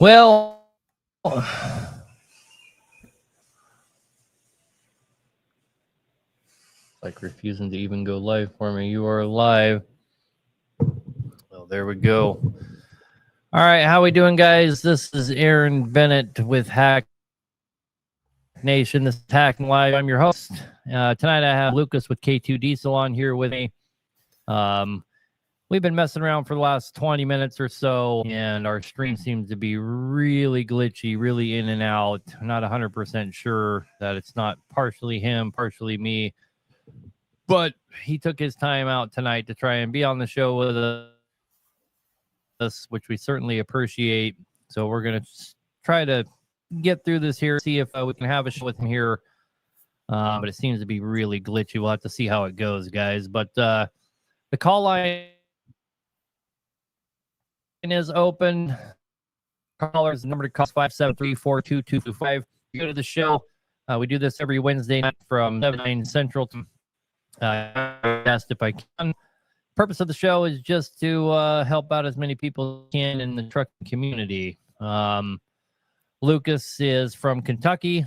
Well, like refusing to even go live for me. You are live. Well, there we go. All right, how we doing, guys? This is Aaron Bennett with Hack Nation. This is Hacking Live. I'm your host. Tonight I have Lucas with K2 Diesel on here with me. We've been messing around for the last 20 minutes or so, and our stream seems to be really glitchy, really in and out. I'm not 100% sure that it's not partially him, partially me. But he took his time out tonight to try and be on the show with us, which we certainly appreciate. So we're going to try to get through this here, see if we can have a show with him here. But it seems to be really glitchy. We'll have to see how it goes, guys. But the call line is open. Callers, number to call is 573-42225. Go to the show. We do this every Wednesday night from 7 to 9 Central to asked if I can. Purpose of the show is just to help out as many people as can in the trucking community. Lucas is from Kentucky.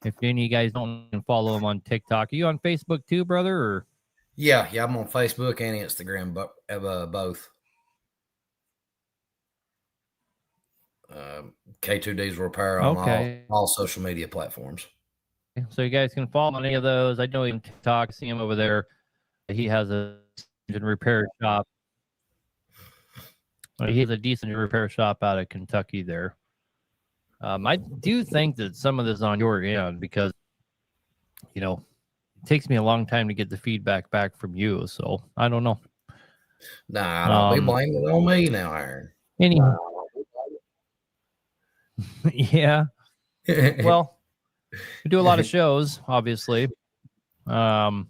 If any of you guys don't follow him on TikTok, are you on Facebook too, brother? Or yeah, I'm on Facebook and Instagram, but both. K2 Diesel Repair on all social media platforms. So you guys can follow him on any of those. I know him TikTok, see him over there. He has a engine repair shop. He has a decent repair shop out of Kentucky there. I do think that some of this is on your end because, you know, it takes me a long time to get the feedback back from you. So I don't know. Nah, don't be blaming it on me now, Aaron. Yeah. Well, we do a lot of shows, obviously. And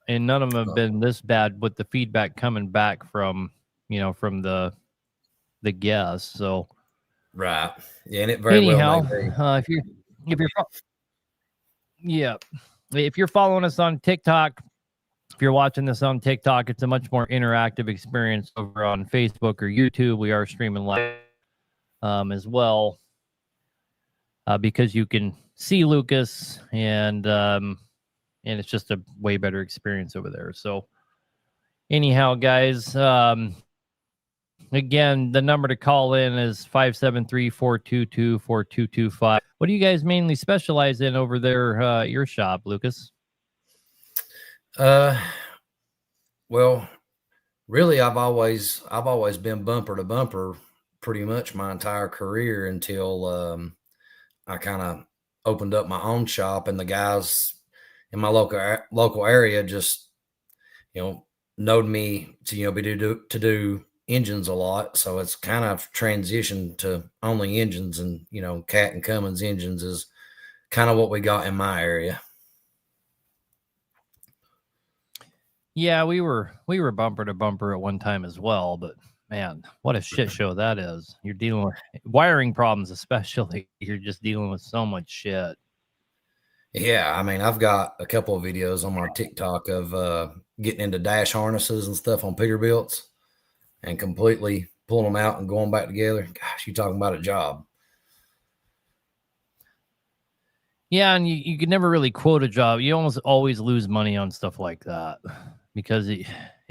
none of them have been this bad with the feedback coming back from, you know, from the guests. So right. Yeah, and it very well may be. if you're following us on TikTok, if you're watching this on TikTok, it's a much more interactive experience over on Facebook or YouTube. We are streaming live as well because you can see Lucas and it's just a way better experience over there. So anyhow, guys, again, the number to call in is 573-422-4225. What do you guys mainly specialize in over there at your shop, Lucas? Well, really, I've always been bumper to bumper pretty much my entire career until I kind of opened up my own shop, and the guys in my local area just, you know, knowed me to, you know, to do engines a lot. So it's kind of transitioned to only engines, and, you know, Cat and Cummins engines is kind of what we got in my area. Yeah, we were bumper to bumper at one time as well, but man, what a shit show that is. You're dealing with wiring problems, especially. You're just dealing with so much shit. Yeah, I mean, I've got a couple of videos on my TikTok of getting into dash harnesses and stuff on Peterbilts and completely pulling them out and going back together. Gosh, you talking about a job. Yeah, and you could never really quote a job. You almost always lose money on stuff like that because it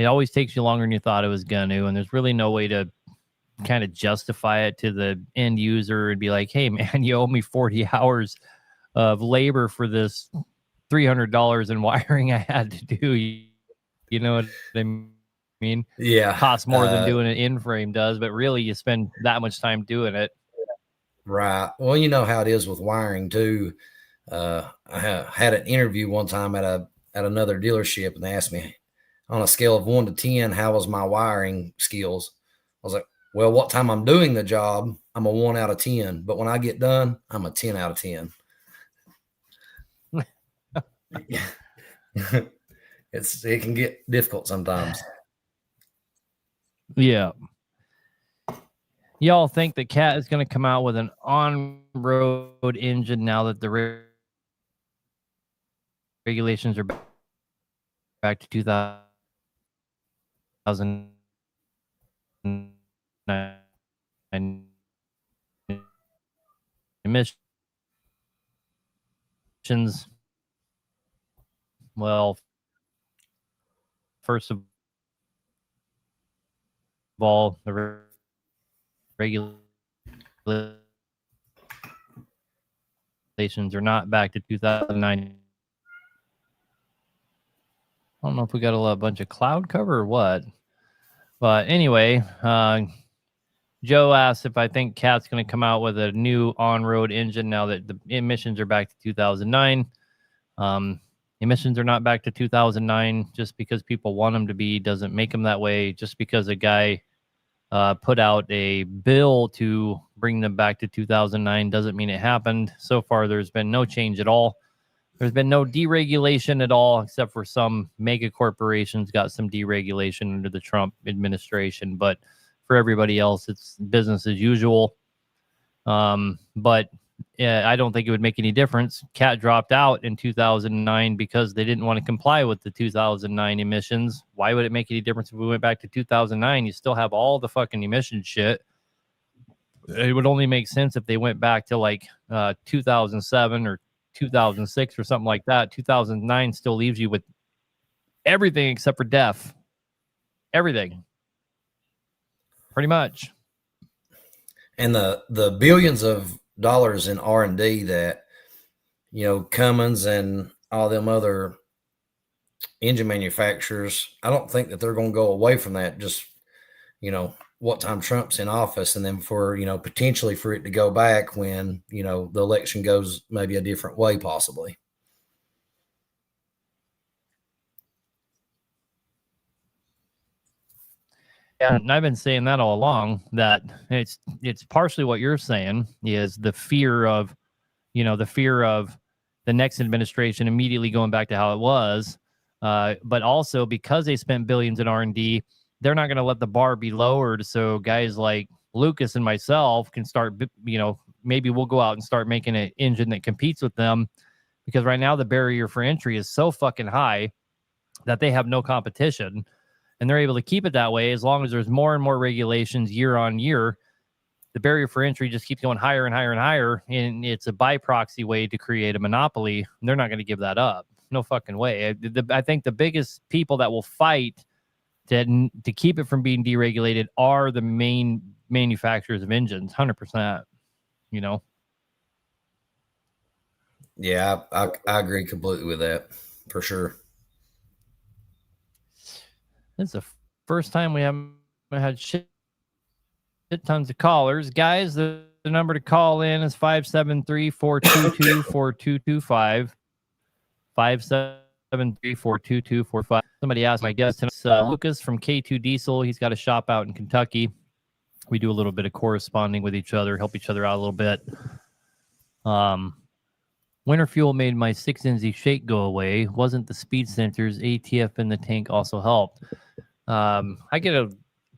always takes you longer than you thought it was going to, and there's really no way to kind of justify it to the end user and be like, hey, man, you owe me 40 hours of labor for this $300 in wiring I had to do. You know what I mean? Yeah. Costs more than doing an in-frame does, but really you spend that much time doing it. Right. Well, you know how it is with wiring too. I had an interview one time at another dealership, and they asked me on a scale of 1 to 10, how was my wiring skills? I was like, well, what time I'm doing the job, I'm a 1 out of 10, but when I get done, I'm a 10 out of 10. It can get difficult sometimes. Yeah. Y'all think the Cat is going to come out with an on-road engine now that the regulations are back to 2000? emissions. Well, first of all, the regulations are not back to 2009. I don't know if we got a bunch of cloud cover or what. But anyway, Joe asked if I think Cat's going to come out with a new on-road engine now that the emissions are back to 2009. Emissions are not back to 2009. Just because people want them to be doesn't make them that way. Just because a guy put out a bill to bring them back to 2009 doesn't mean it happened. So far, there's been no change at all. There's been no deregulation at all, except for some mega corporations got some deregulation under the Trump administration. But for everybody else, it's business as usual. But I don't think it would make any difference. CAT dropped out in 2009 because they didn't want to comply with the 2009 emissions. Why would it make any difference if we went back to 2009? You still have all the fucking emission shit. It would only make sense if they went back to like 2007 or 2006 or something like that. 2009 still leaves you with everything except for DEF. Everything. Pretty much. And the billions of dollars in R&D that, you know, Cummins and all them other engine manufacturers, I don't think that they're going to go away from that just, you know, what time Trump's in office, and then for, you know, potentially for it to go back when, you know, the election goes maybe a different way, possibly. Yeah, and I've been saying that all along, that it's partially what you're saying is the fear of, you know, the next administration immediately going back to how it was. But also because they spent billions in R&D, they're not going to let the bar be lowered. So guys like Lucas and myself can start, you know, maybe we'll go out and start making an engine that competes with them, because right now the barrier for entry is so fucking high that they have no competition, and they're able to keep it that way as long as there's more and more regulations year on year. The barrier for entry just keeps going higher and higher and higher, and it's a by proxy way to create a monopoly. They're not going to give that up. No fucking way. I think the biggest people that will fight to keep it from being deregulated are the main manufacturers of engines, 100%, you know? Yeah, I agree completely with that, for sure. It's the first time we haven't had shit tons of callers. Guys, the number to call in is 573-422-4225. 573-422-45. Somebody asked my guest tonight, Lucas from K2 Diesel. He's got a shop out in Kentucky. We do a little bit of corresponding with each other, help each other out a little bit. Winter fuel made my 6NZ shake go away. Wasn't the speed sensors. ATF in the tank also helped.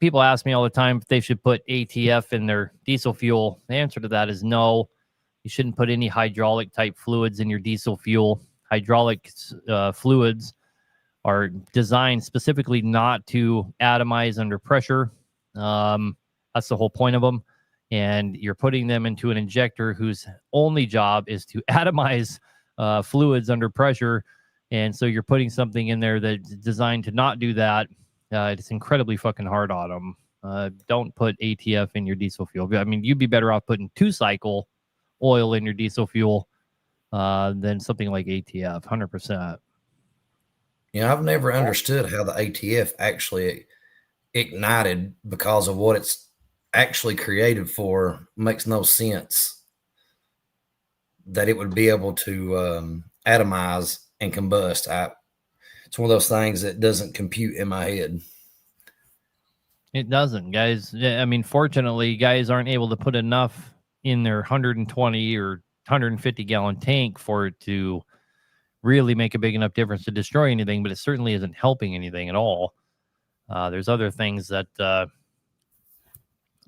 People ask me all the time if they should put ATF in their diesel fuel. The answer to that is no. You shouldn't put any hydraulic type fluids in your diesel fuel. Hydraulic fluids are designed specifically not to atomize under pressure. That's the whole point of them. And you're putting them into an injector whose only job is to atomize fluids under pressure. And so you're putting something in there that's designed to not do that. It's incredibly fucking hard on them. Don't put ATF in your diesel fuel. I mean, you'd be better off putting 2-cycle oil in your diesel fuel than something like ATF, 100%. Yeah, I've never understood how the ATF actually ignited because of what it's actually created for. Makes no sense that it would be able to atomize and combust. It's one of those things that doesn't compute in my head. It doesn't, guys. I mean, fortunately, guys aren't able to put enough in their 120 or 150 gallon tank for it to really make a big enough difference to destroy anything, but it certainly isn't helping anything at all. There's other things that,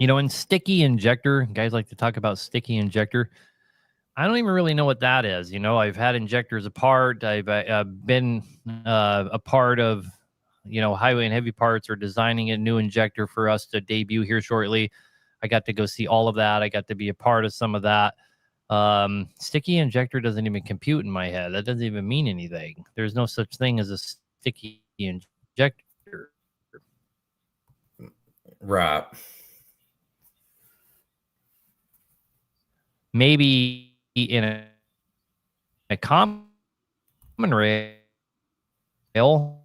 in sticky injector, guys like to talk about sticky injector. I don't even really know what that is. I've had injectors apart. I've been a part of Highway and Heavy Parts are designing a new injector for us to debut here shortly. I got to go see all of that. I got to be a part of some of that. Sticky injector doesn't even compute in my head. That doesn't even mean anything. There's no such thing as a sticky injector. Right. Maybe in a common rail, you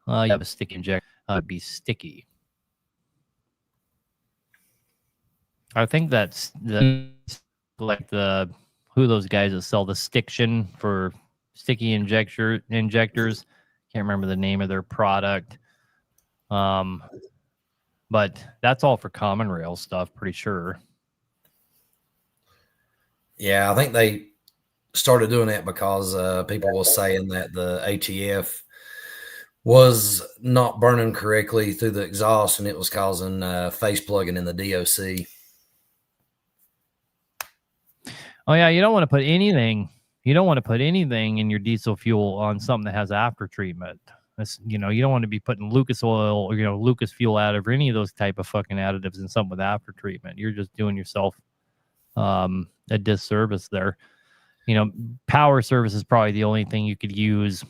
have a sticky injector. It'd be sticky. I think that's like who those guys that sell the Stiction for sticky injectors. Can't remember the name of their product. But that's all for common rail stuff, pretty sure. Yeah, I think they started doing that because people were saying that the ATF was not burning correctly through the exhaust, and it was causing face plugging in the DOC. Oh yeah, you don't want to put anything. You don't want to put anything in your diesel fuel on something that has after treatment. You don't want to be putting Lucas oil or Lucas fuel additive or any of those type of fucking additives in something with after treatment. You're just doing yourself a disservice there. Power service is probably the only thing you could use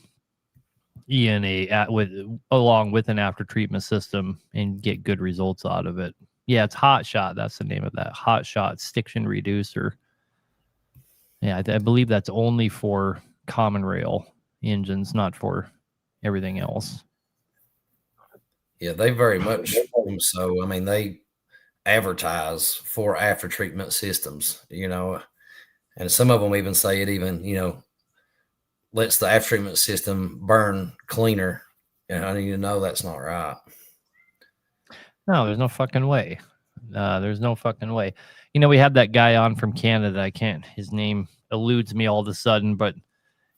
along with an after treatment system and get good results out of it. Yeah, it's Hot Shot. That's the name of that. Hot Shot Stiction Reducer. Yeah, I believe that's only for common rail engines, not for everything else. Yeah, they very much so. I mean, they advertise for after treatment systems, and some of them even say it even, lets the after treatment system burn cleaner. And I need to know that's not right. No, there's no fucking way. There's no fucking way. We had that guy on from Canada. His name eludes me all of a sudden, but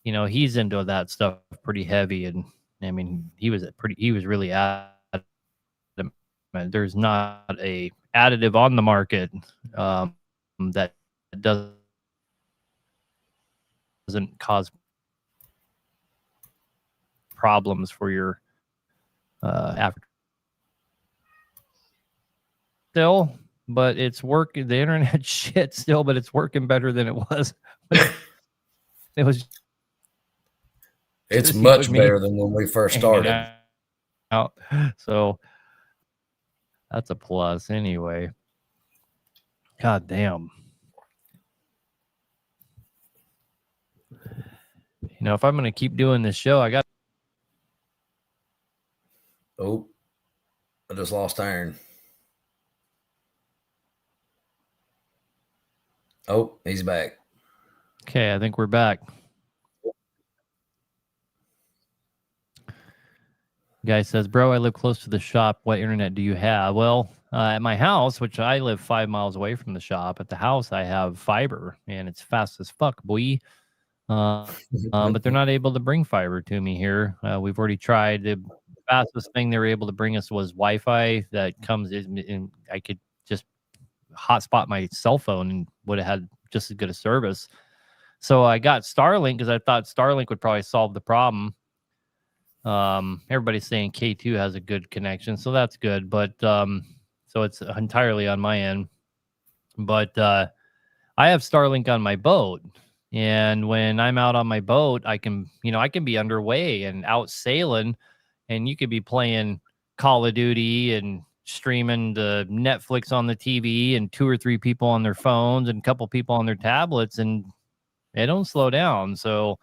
he's into that stuff pretty heavy. And I mean, he was really adamant. There's not a additive on the market that doesn't cause problems for your after still, but it's working. The internet shit still, but it's working better than it was. It was. It's much better than when we first started. Out. So that's a plus anyway. God damn. If I'm going to keep doing this show, I got. Oh, I just lost Aaron. Oh, he's back. Okay, I think we're back. Guy says, bro, I live close to the shop. What internet do you have? Well, at my house, which I live 5 miles away from the shop, at the house I have fiber, and it's fast as fuck, boy. But they're not able to bring fiber to me here. We've already tried. The fastest thing they were able to bring us was Wi-Fi that comes in. I could just hotspot my cell phone and would have had just as good a service. So I got Starlink because I thought Starlink would probably solve the problem. Everybody's saying K2 has a good connection, so that's good. But so it's entirely on my end. But I have Starlink on my boat, and when I'm out on my boat, I can be underway and out sailing, and you could be playing Call of Duty and streaming the Netflix on the TV, and 2 or 3 people on their phones and a couple people on their tablets, and it don't slow down. So.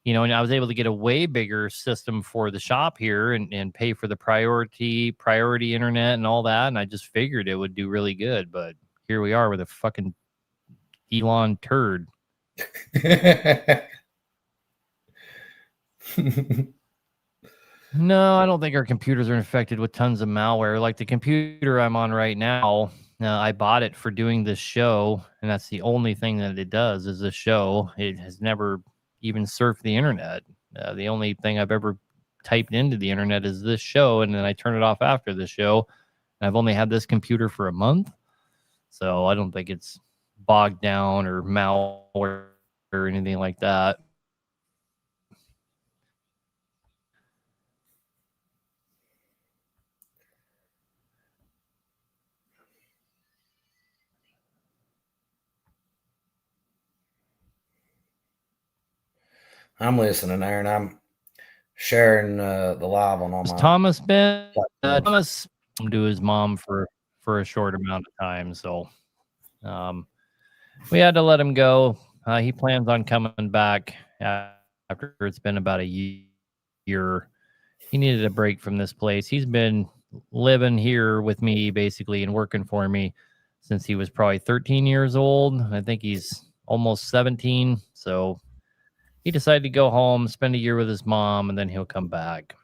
And I was able to get a way bigger system for the shop here and pay for the priority internet and all that. And I just figured it would do really good. But here we are with a fucking Elon turd. No, I don't think our computers are infected with tons of malware. Like the computer I'm on right now, I bought it for doing this show. And that's the only thing that it does is this show. It has never even surf the internet. The only thing I've ever typed into the internet is this show, and then I turn it off after the show. And I've only had this computer for a month, so I don't think it's bogged down or malware or anything like that. I'm listening, Aaron. I'm sharing the live on all Has my Thomas been platforms. Thomas to his mom for a short amount of time, so we had to let him go. He plans on coming back after it's been about a year. He needed a break from this place. He's been living here with me basically and working for me since he was probably 13 years old. I think he's almost 17. So he decided to go home, spend a year with his mom, and then he'll come back.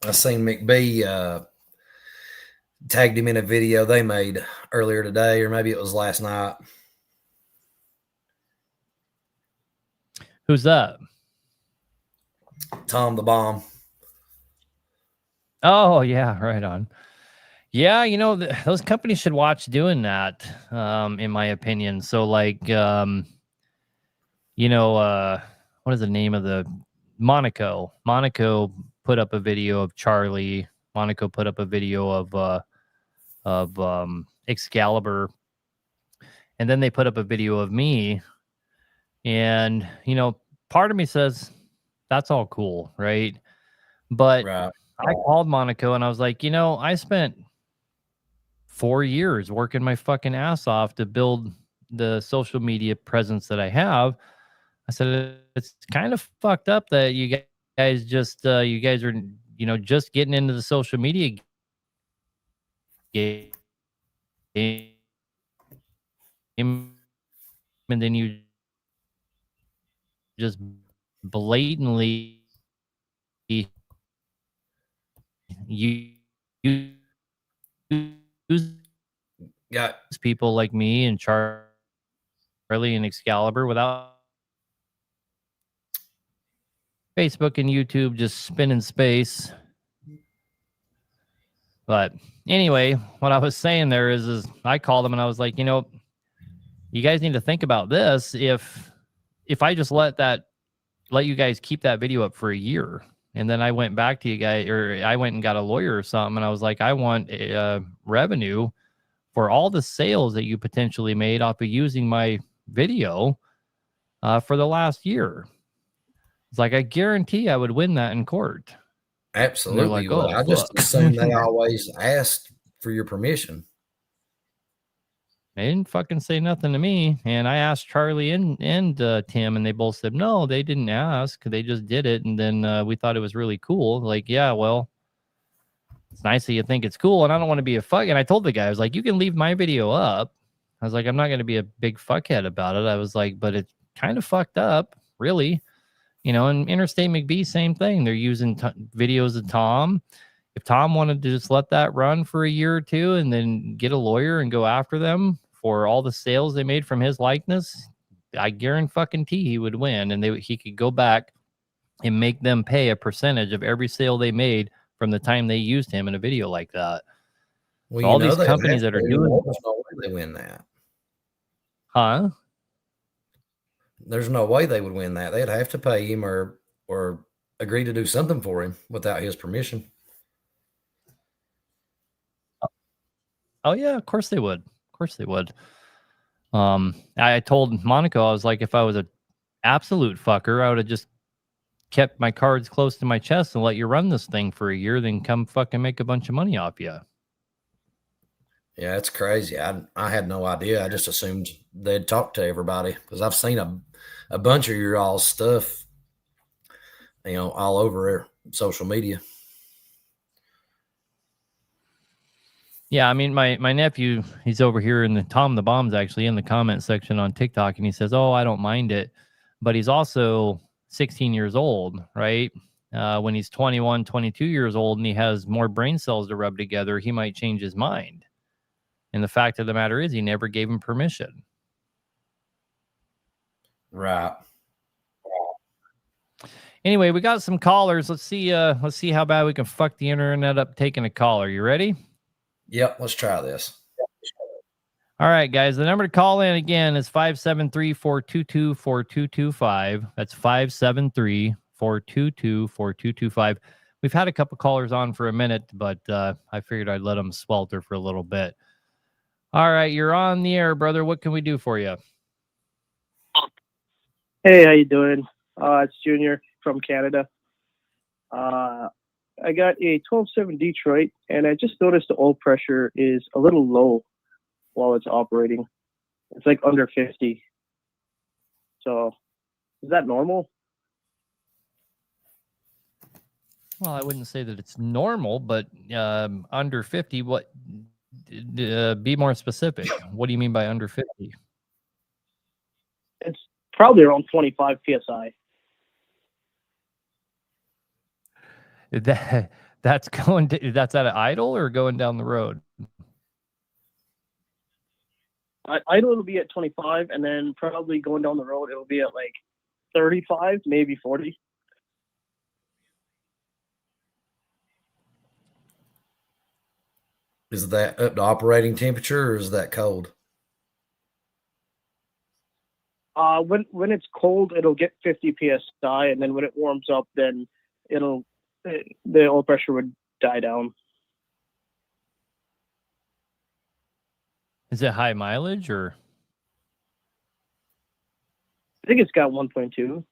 I seen McBee tagged him in a video they made earlier today, or maybe it was last night. Who's that? Tom the Bomb. Oh, yeah, right on. Yeah, you know, those companies should watch doing that, in my opinion. So, like, you know, what is the name of the Monaco? Monaco put up a video of Charlie. Monaco put up a video of Excalibur, and then they put up a video of me. And you know, part of me says that's all cool, right? But Right. I called Monaco and I was like, you know, I spent 4 years working my fucking ass off to build the social media presence that I have. I said it's kind of fucked up that you guys just you guys are, you know, just getting into the social media game, and then you just blatantly you use Got people like me and Charlie and Excalibur without Facebook and YouTube just spinning space. But anyway, what I was saying there is I called them and I was like, you know, you guys need to think about this. If I just let you guys keep that video up for a year, and then I went back to you guys, or I went and got a lawyer or something, and I was like, I want revenue for all the sales that you potentially made off of using my video for the last year. It's like, I guarantee I would win that in court. absolutely. Like, Well, oh, I just fuck. assumed they always asked for your permission. They didn't fucking say nothing to me. And I asked Charlie and Tim, and they both said, no, they didn't ask. They just did it. And then we thought it was really cool. Like, yeah, well, it's nice that you think it's cool. And I don't want to be a fuck. And I told the guy, I was like, you can leave my video up. I was like, I'm not going to be a big fuckhead about it. I was like, but it's kind of fucked up, really. You know, and Interstate McBee, same thing. They're using videos of Tom. If Tom wanted to just let that run for a year or two and then get a lawyer and go after them for all the sales they made from his likeness, I guarantee he would win. And he could go back and make them pay a percentage of every sale they made from the time they used him in a video like that. Well, So you all know these they companies that are doing, there's no way they win that. huh? There's no way they would win that. They'd have to pay him or agree to do something for him without his permission. Oh yeah, of course they would. Of course they would. I told Monaco, I was like, if I was an absolute fucker, I would have just kept my cards close to my chest and let you run this thing for a year, then come fucking make a bunch of money off you. Yeah, it's crazy. I had no idea. I just assumed they'd talk to everybody because I've seen a bunch of your all stuff, you know, all over social media. Yeah, I mean, my nephew, he's over here in the Tom the Bomb's actually in the comment section on TikTok, and he says, "Oh, I don't mind it," but he's also 16 years old, right? When he's 21, 22 years old, and he has more brain cells to rub together, he might change his mind. And the fact of the matter is, he never gave him permission. Right. Anyway, we got some callers. Let's see how bad we can fuck the internet up taking a caller. You ready? Yep. Let's try this. All right, guys. The number to call in again is 573-422-4225. That's 573-422-4225. We've had a couple callers on for a minute, but I figured I'd let them swelter for a little bit. All right, you're on the air, brother. What can we do for you? Hey, how you doing? It's Junior from Canada. I got a 12.7 Detroit, and I just noticed the oil pressure is a little low while it's operating. It's like under 50. So, is that normal? Well, I wouldn't say that it's normal, but under 50, what? Be more specific. What do you mean by under 50? It's probably around 25 psi. That's that's at an idle or going down the road? Idle it'll be at 25, and then probably going down the road it'll be at like 35, maybe 40. Is that up to operating temperature or is that cold? When it's cold, it'll get 50 psi, and then when it warms up, then the oil pressure would die down. Is it high mileage or? I think it's got 1.2.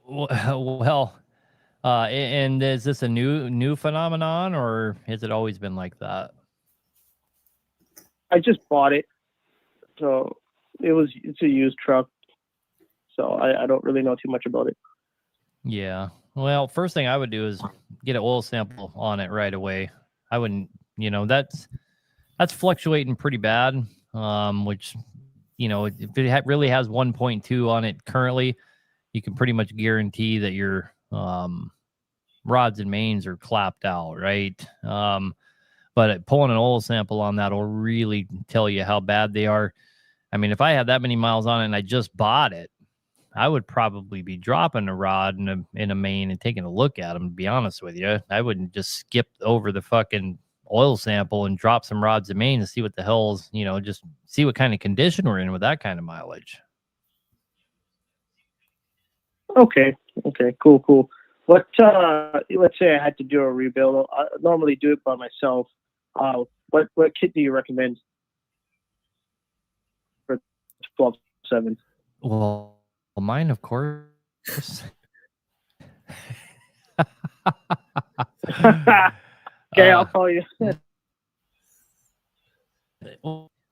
Well, and is this a new phenomenon, or has it always been like that? I just bought it, so it's a used truck, so I don't really know too much about it. Yeah. Well, first thing I would do is get an oil sample on it right away. I wouldn't, that's fluctuating pretty bad. Which, if it really has 1.2 on it currently, you can pretty much guarantee that your rods and mains are clapped out, right? But pulling an oil sample on that will really tell you how bad they are. I mean, if I had that many miles on it and I just bought it, I would probably be dropping a rod in a main and taking a look at them, to be honest with you. I wouldn't just skip over the fucking oil sample and drop some rods and main and see what the hell's, just see what kind of condition we're in with that kind of mileage. Okay, cool. What, let's say I had to do a rebuild. I normally do it by myself. What kit do you recommend for 12.7? Well, mine, of course. Okay, I'll call you.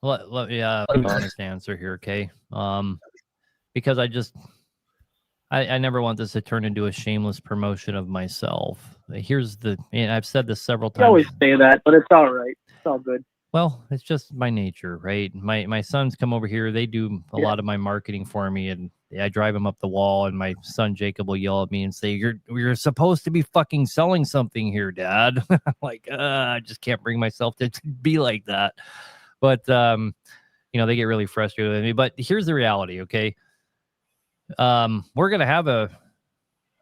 Let me honest answer here, okay? Because I never want this to turn into a shameless promotion of myself. And I've said this several times. You always say that, but it's all right. It's all good. Well, it's just my nature, right? My sons come over here. They do a lot of my marketing for me, and I drive them up the wall. And my son Jacob will yell at me and say, "You're supposed to be fucking selling something here, Dad." I'm like, I just can't bring myself to be like that. But they get really frustrated with me. But here's the reality, okay? We're gonna have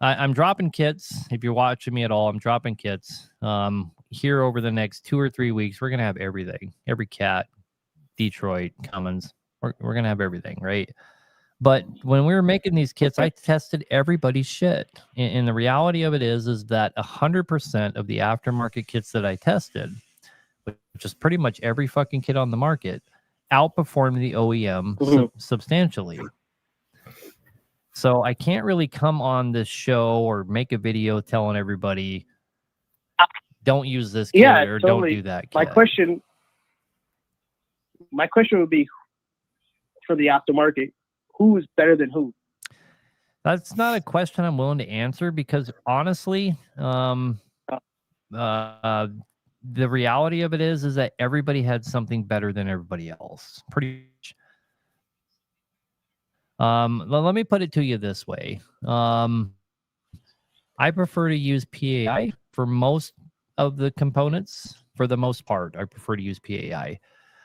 I'm dropping kits. If you're watching me at all, I'm dropping kits. Here over the next 2 or 3 weeks, we're gonna have everything. Every cat, Detroit, Cummins. We're gonna have everything, right? But when we were making these kits, I tested everybody's shit. And the reality of it is that 100% of the aftermarket kits that I tested, which is pretty much every fucking kit on the market, outperformed the OEM substantially. So I can't really come on this show or make a video telling everybody, don't use this kit or totally. Don't do that kit. My question would be, for the aftermarket, who is better than who? That's not a question I'm willing to answer because honestly, the reality of it is that everybody had something better than everybody else. Pretty much. Let me put it to you this way. I prefer to use PAI for most of the components. For the most part, I prefer to use PAI,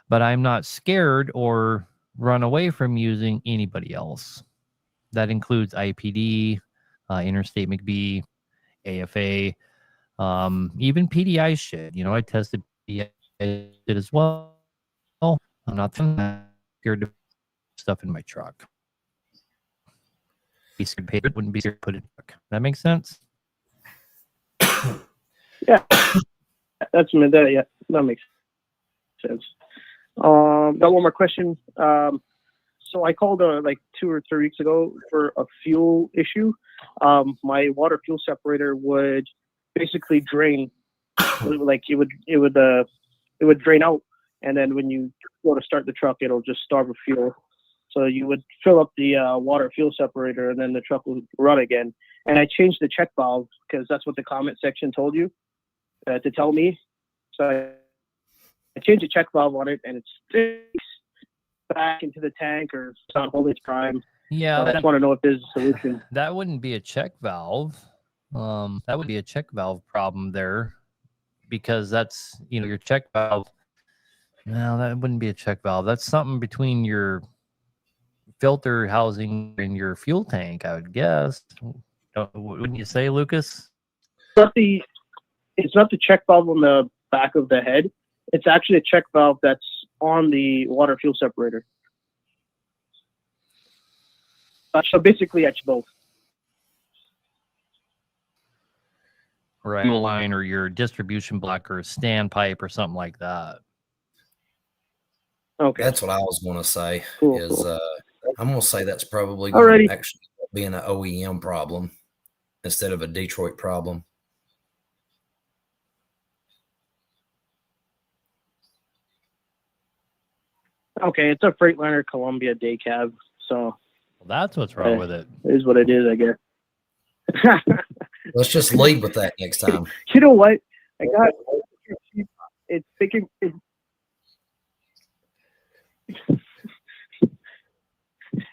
but I'm not scared or run away from using anybody else. That includes IPD, Interstate McBee, AFA, even PDI shit. I tested PDI as well. I'm not scared to put stuff in my truck. Wouldn't be scared to put it. That makes sense. Yeah, that makes sense. sense. Got one more question. So I called like 2 or 3 weeks ago for a fuel issue. My water fuel separator would basically drain, like it would drain out, and then when you go to start the truck, it'll just starve of fuel. So you would fill up the water fuel separator, and then the truck would run again. And I changed the check valve because that's what the comment section told you to tell me. So I changed the check valve on it, and it sticks back into the tank, or it's not holding its prime. Yeah, So I just want to know if there's a solution. that wouldn't be a check valve. That would be a check valve problem there, because that's, your check valve. No, that wouldn't be a check valve. That's something between your filter housing and your fuel tank, I would guess. Wouldn't you say, Lucas? It's not the check valve on the back of the head. It's actually a check valve that's on the water fuel separator. So basically, it's both. Right. Fuel line or your distribution block or standpipe or something like that. Okay. That's what I was going to say. Cool, is cool. I'm going to say that's probably Alrighty. going to actually be an OEM problem instead of a Detroit problem. Okay, it's a Freightliner Columbia day cab, so Well, that's what's wrong with it. it is what it is, I guess. Let's just lead with that next time. You know what? I got it's thinking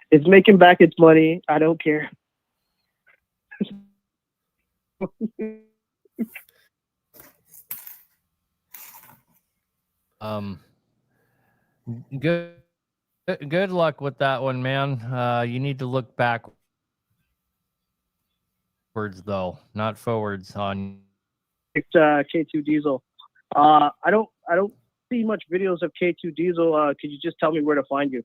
it's making back its money. I don't care. Good luck with that one, man. You need to look backwards though, not forwards on. It's K2 Diesel. I don't see much videos of K2 Diesel. Could you just tell me where to find you?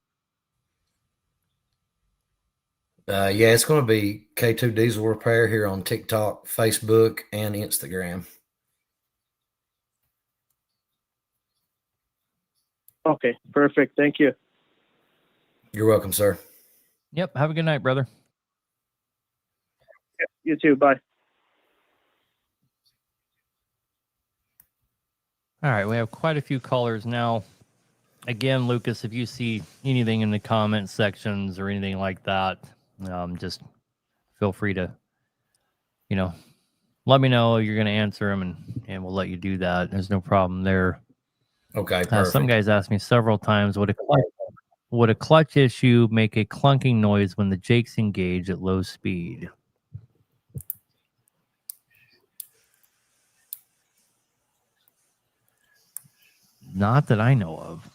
Yeah, it's going to be K2 Diesel Repair here on TikTok, Facebook, and Instagram. Okay, perfect. Thank you. You're welcome, sir. Yep. Have a good night, brother. You too. Bye. All right, we have quite a few callers now. Again, Lucas, if you see anything in the comment sections or anything like that, just feel free to, let me know. You're going to answer them, and we'll let you do that. There's no problem there. Okay, perfect. Some guys asked me several times, would a clutch issue make a clunking noise when the jakes engage at low speed? Not that I know of.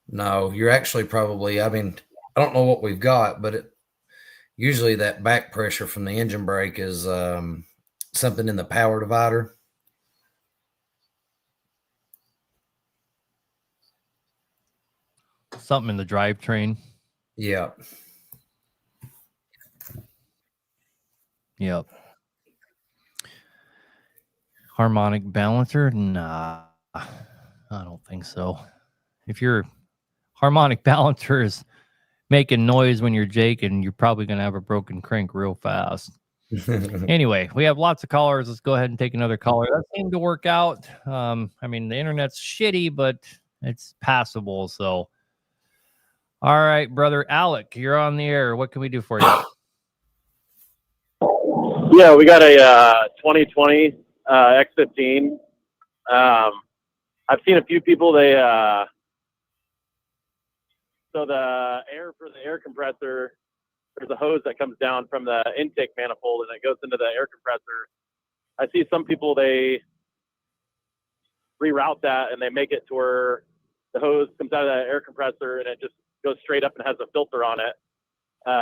No, you're actually probably, I don't know what we've got, but usually that back pressure from the engine brake is something in the power divider. Something in the drivetrain. Yeah. Yep. Harmonic balancer? Nah, I don't think so. If your harmonic balancer is making noise when you're jaking, you're probably going to have a broken crank real fast. Anyway, we have lots of callers. Let's go ahead and take another caller. That seemed to work out. The internet's shitty, but it's passable. So, all right, brother Alec, you're on the air. What can we do for you? Yeah, we got a 2020 X15. I've seen a few people. So the air for the air compressor, there's a hose that comes down from the intake manifold and it goes into the air compressor. I see some people, they reroute that and they make it to where the hose comes out of the air compressor and it just goes straight up and has a filter on it.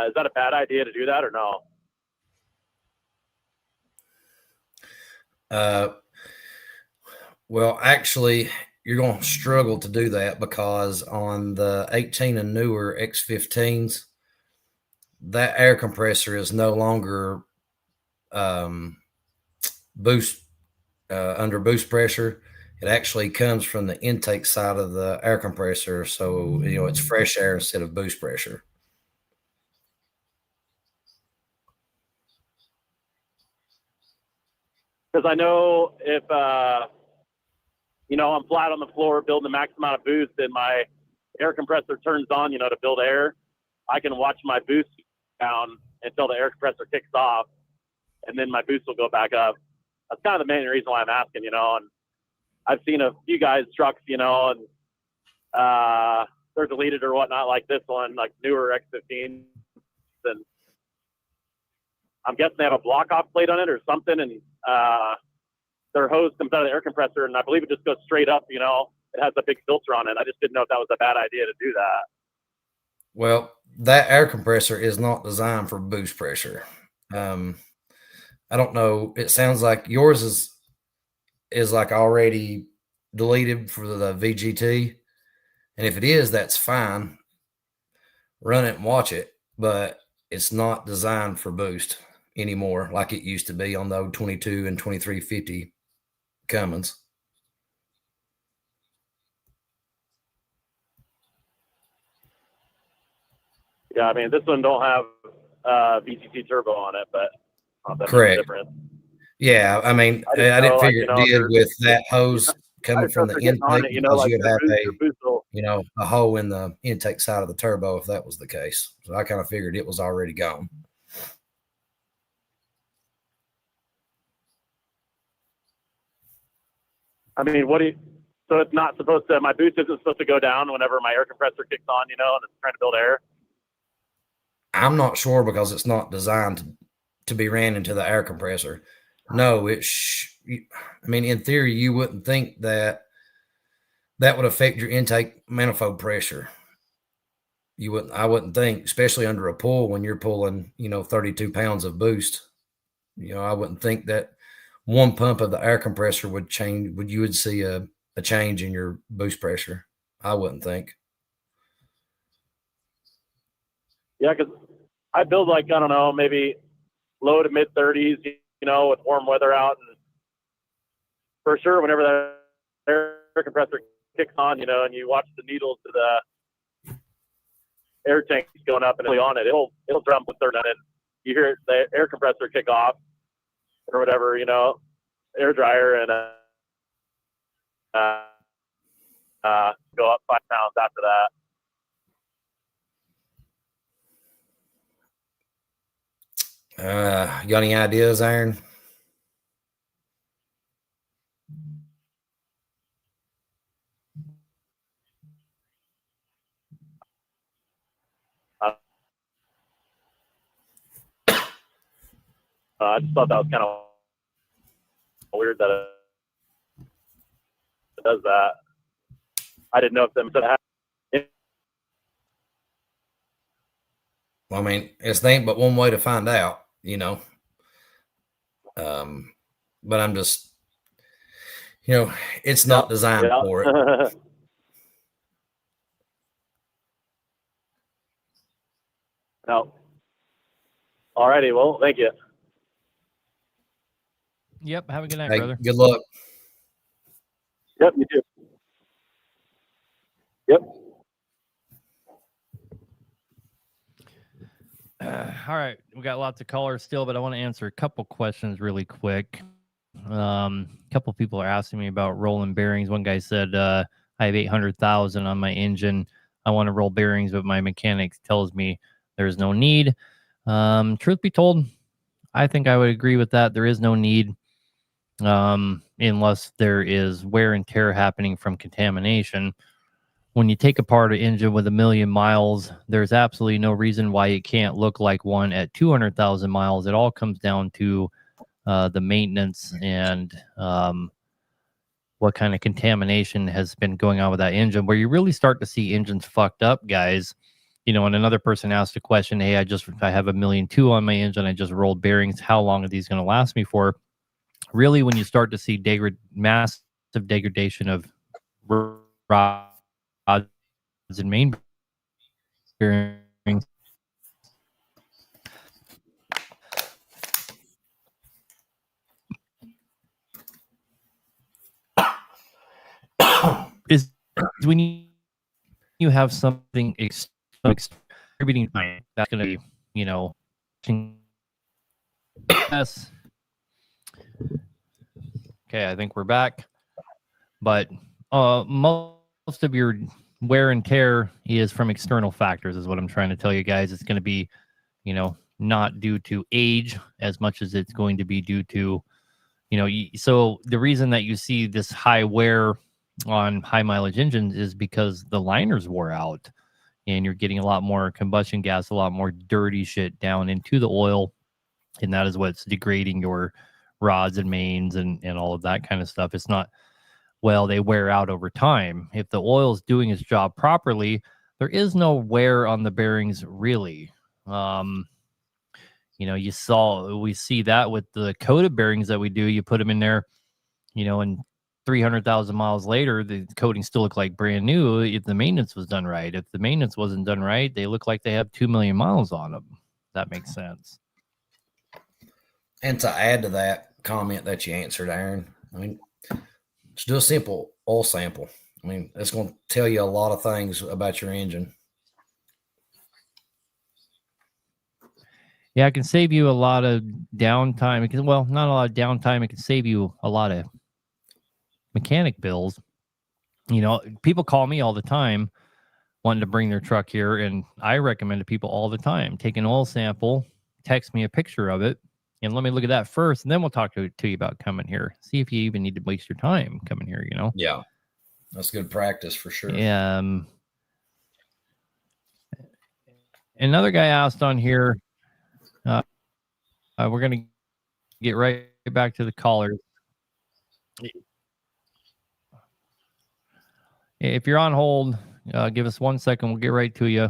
Is that a bad idea to do that or no? Well, actually, you're going to struggle to do that because on the 18 and newer X15s, that air compressor is no longer under boost pressure. it actually comes from the intake side of the air compressor. So, it's fresh air instead of boost pressure. Because I know if, I'm flat on the floor building the max amount of boost and my air compressor turns on, to build air, I can watch my boost down until the air compressor kicks off, and then my boost will go back up. That's kind of the main reason why I'm asking, and I've seen a few guys' trucks, and they're deleted or whatnot, like this one, like newer X15s, and I'm guessing they have a block-off plate on it or something, and their hose comes out of the air compressor, and I believe it just goes straight up, it has a big filter on it. I just didn't know if that was a bad idea to do that. Well, that air compressor is not designed for boost pressure. I don't know. It sounds like yours is like already deleted for the VGT. And if it is, that's fine. Run it and watch it, but it's not designed for boost anymore like it used to be on the old 22 and 2350 Cummins. Yeah, I mean, this one don't have VGT turbo on it, but that's Correct. different. Yeah, I mean, I didn't figure it did with that hose coming from the intake, because you'd have a hole in the intake side of the turbo if that was the case. So I kind of figured it was already gone. I mean, so it's not supposed to, my boost isn't supposed to go down whenever my air compressor kicks on, and it's trying to build air? I'm not sure, because it's not designed to be ran into the air compressor. No, I mean, in theory, you wouldn't think that would affect your intake manifold pressure. I wouldn't think, especially under a pull when you're pulling, 32 pounds of boost. I wouldn't think that one pump of the air compressor would change. You would see a change in your boost pressure. I wouldn't think. Yeah, because I build like, I don't know, maybe low to mid 30s, with warm weather out. And for sure, whenever the air compressor kicks on, and you watch the needles to the air tank going up and on it, it'll drum with third on it. You hear the air compressor kick off or whatever, air dryer, and go up 5 pounds after that. You got any ideas, Aaron? I just thought that was kind of weird that it does that. I didn't know if them said. Well, I mean, it's ain't but one way to find out, but I'm just, it's not designed for it. No. All righty. Well, thank you. Yep. Have a good night, Hey, brother. good luck. Yep, you too. Yep. All right, we got lots of callers still, but I want to answer a couple questions really quick. A couple people are asking me about rolling bearings. One guy said, I have 800,000 on my engine. I want to roll bearings, but my mechanic tells me there's no need. Truth be told, I think I would agree with that. There is no need, unless there is wear and tear happening from contamination. When you take apart an engine with 1 million miles, there's absolutely no reason why it can't look like one at 200,000 miles. It all comes down to the maintenance and what kind of contamination has been going on with that engine. Where you really start to see engines fucked up, guys. And another person asked a question, hey, I have 1.2 million on my engine. I just rolled bearings. How long are these going to last me for? Really, when you start to see massive degradation of rods and main bearings, when you have something contributing, that's going to be, you know, yes. Okay, I think we're back. But most of your wear and tear is from external factors, is what I'm trying to tell you guys. It's going to be, you know, not due to age as much as it's going to be due to, you know, so the reason that you see this high wear on high mileage engines is because the liners wore out and you're getting a lot more combustion gas, a lot more dirty shit down into the oil. And that is what's degrading your rods and mains and all of that kind of stuff. It's not, well, they wear out over time. If the oil's doing its job properly, there is no wear on the bearings really. You know, we see that with the coated bearings that we do. You put them in there, you know, and 300,000 miles later, the coatings still look like brand new if the maintenance was done right. If the maintenance wasn't done right, they look like they have 2 million miles on them. That makes sense. And to add to that comment that you answered, Aaron, I mean, just do a simple oil sample. I mean, it's going to tell you a lot of things about your engine. Yeah, it can save you a lot of downtime. Well, not a lot of downtime. It can save you a lot of mechanic bills. You know, people call me all the time wanting to bring their truck here, and I recommend to people all the time, take an oil sample, text me a picture of it, and let me look at that first, and then we'll talk to you about coming here. See if you even need to waste your time coming here, you know? Yeah, that's good practice for sure. Another guy asked on here, we're going to get right back to the callers. If you're on hold, give us 1 second. We'll get right to you.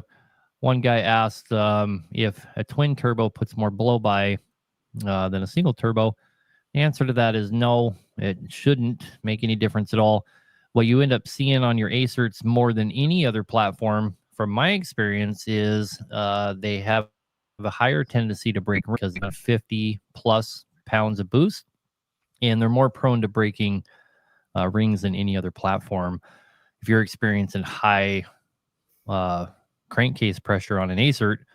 One guy asked if a twin turbo puts more blow by than a single turbo. The answer to that is no. It shouldn't make any difference at all. What you end up seeing on your Acerts more than any other platform, from my experience, is they have a higher tendency to break because they have 50 plus pounds of boost, and they're more prone to breaking rings than any other platform. If you're experiencing high crankcase pressure on an Acert,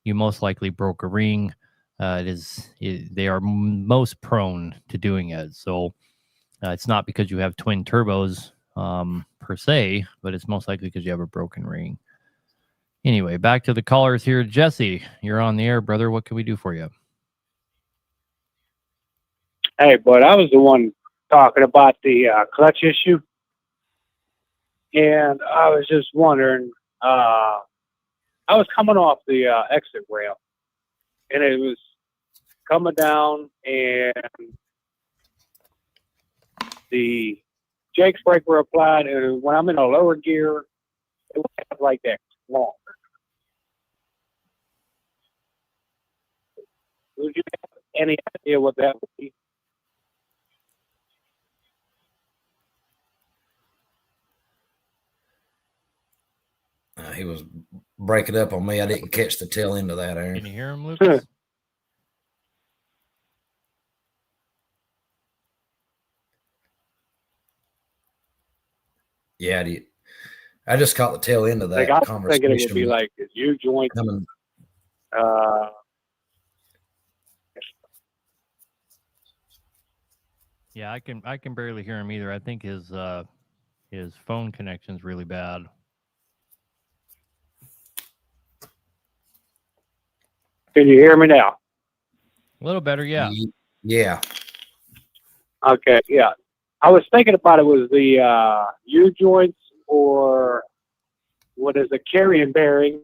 you most likely broke a ring. They are most prone to doing it. So it's not because you have twin turbos per se, but it's most likely because you have a broken ring. Anyway, back to the callers here. Jesse, you're on the air, brother. What can we do for you? Hey, bud, I was the one talking about the clutch issue. And I was just wondering, I was coming off the exit rail, and it was coming down, and the Jake's brake were applied, and when I'm in a lower gear, it was like that longer. Would you have any idea what that would be? He was breaking up on me. I didn't catch the tail end of that, Aaron. Can you hear him, Lucas? Yeah, I just caught the tail end of that I was conversation. thinking it would be like a U-joint. Yeah, I can barely hear him either. I think his phone connection's really bad. Can you hear me now? A little better, yeah. Yeah. Okay, yeah. I was thinking about it was the U-joints, or what is a carrying bearing.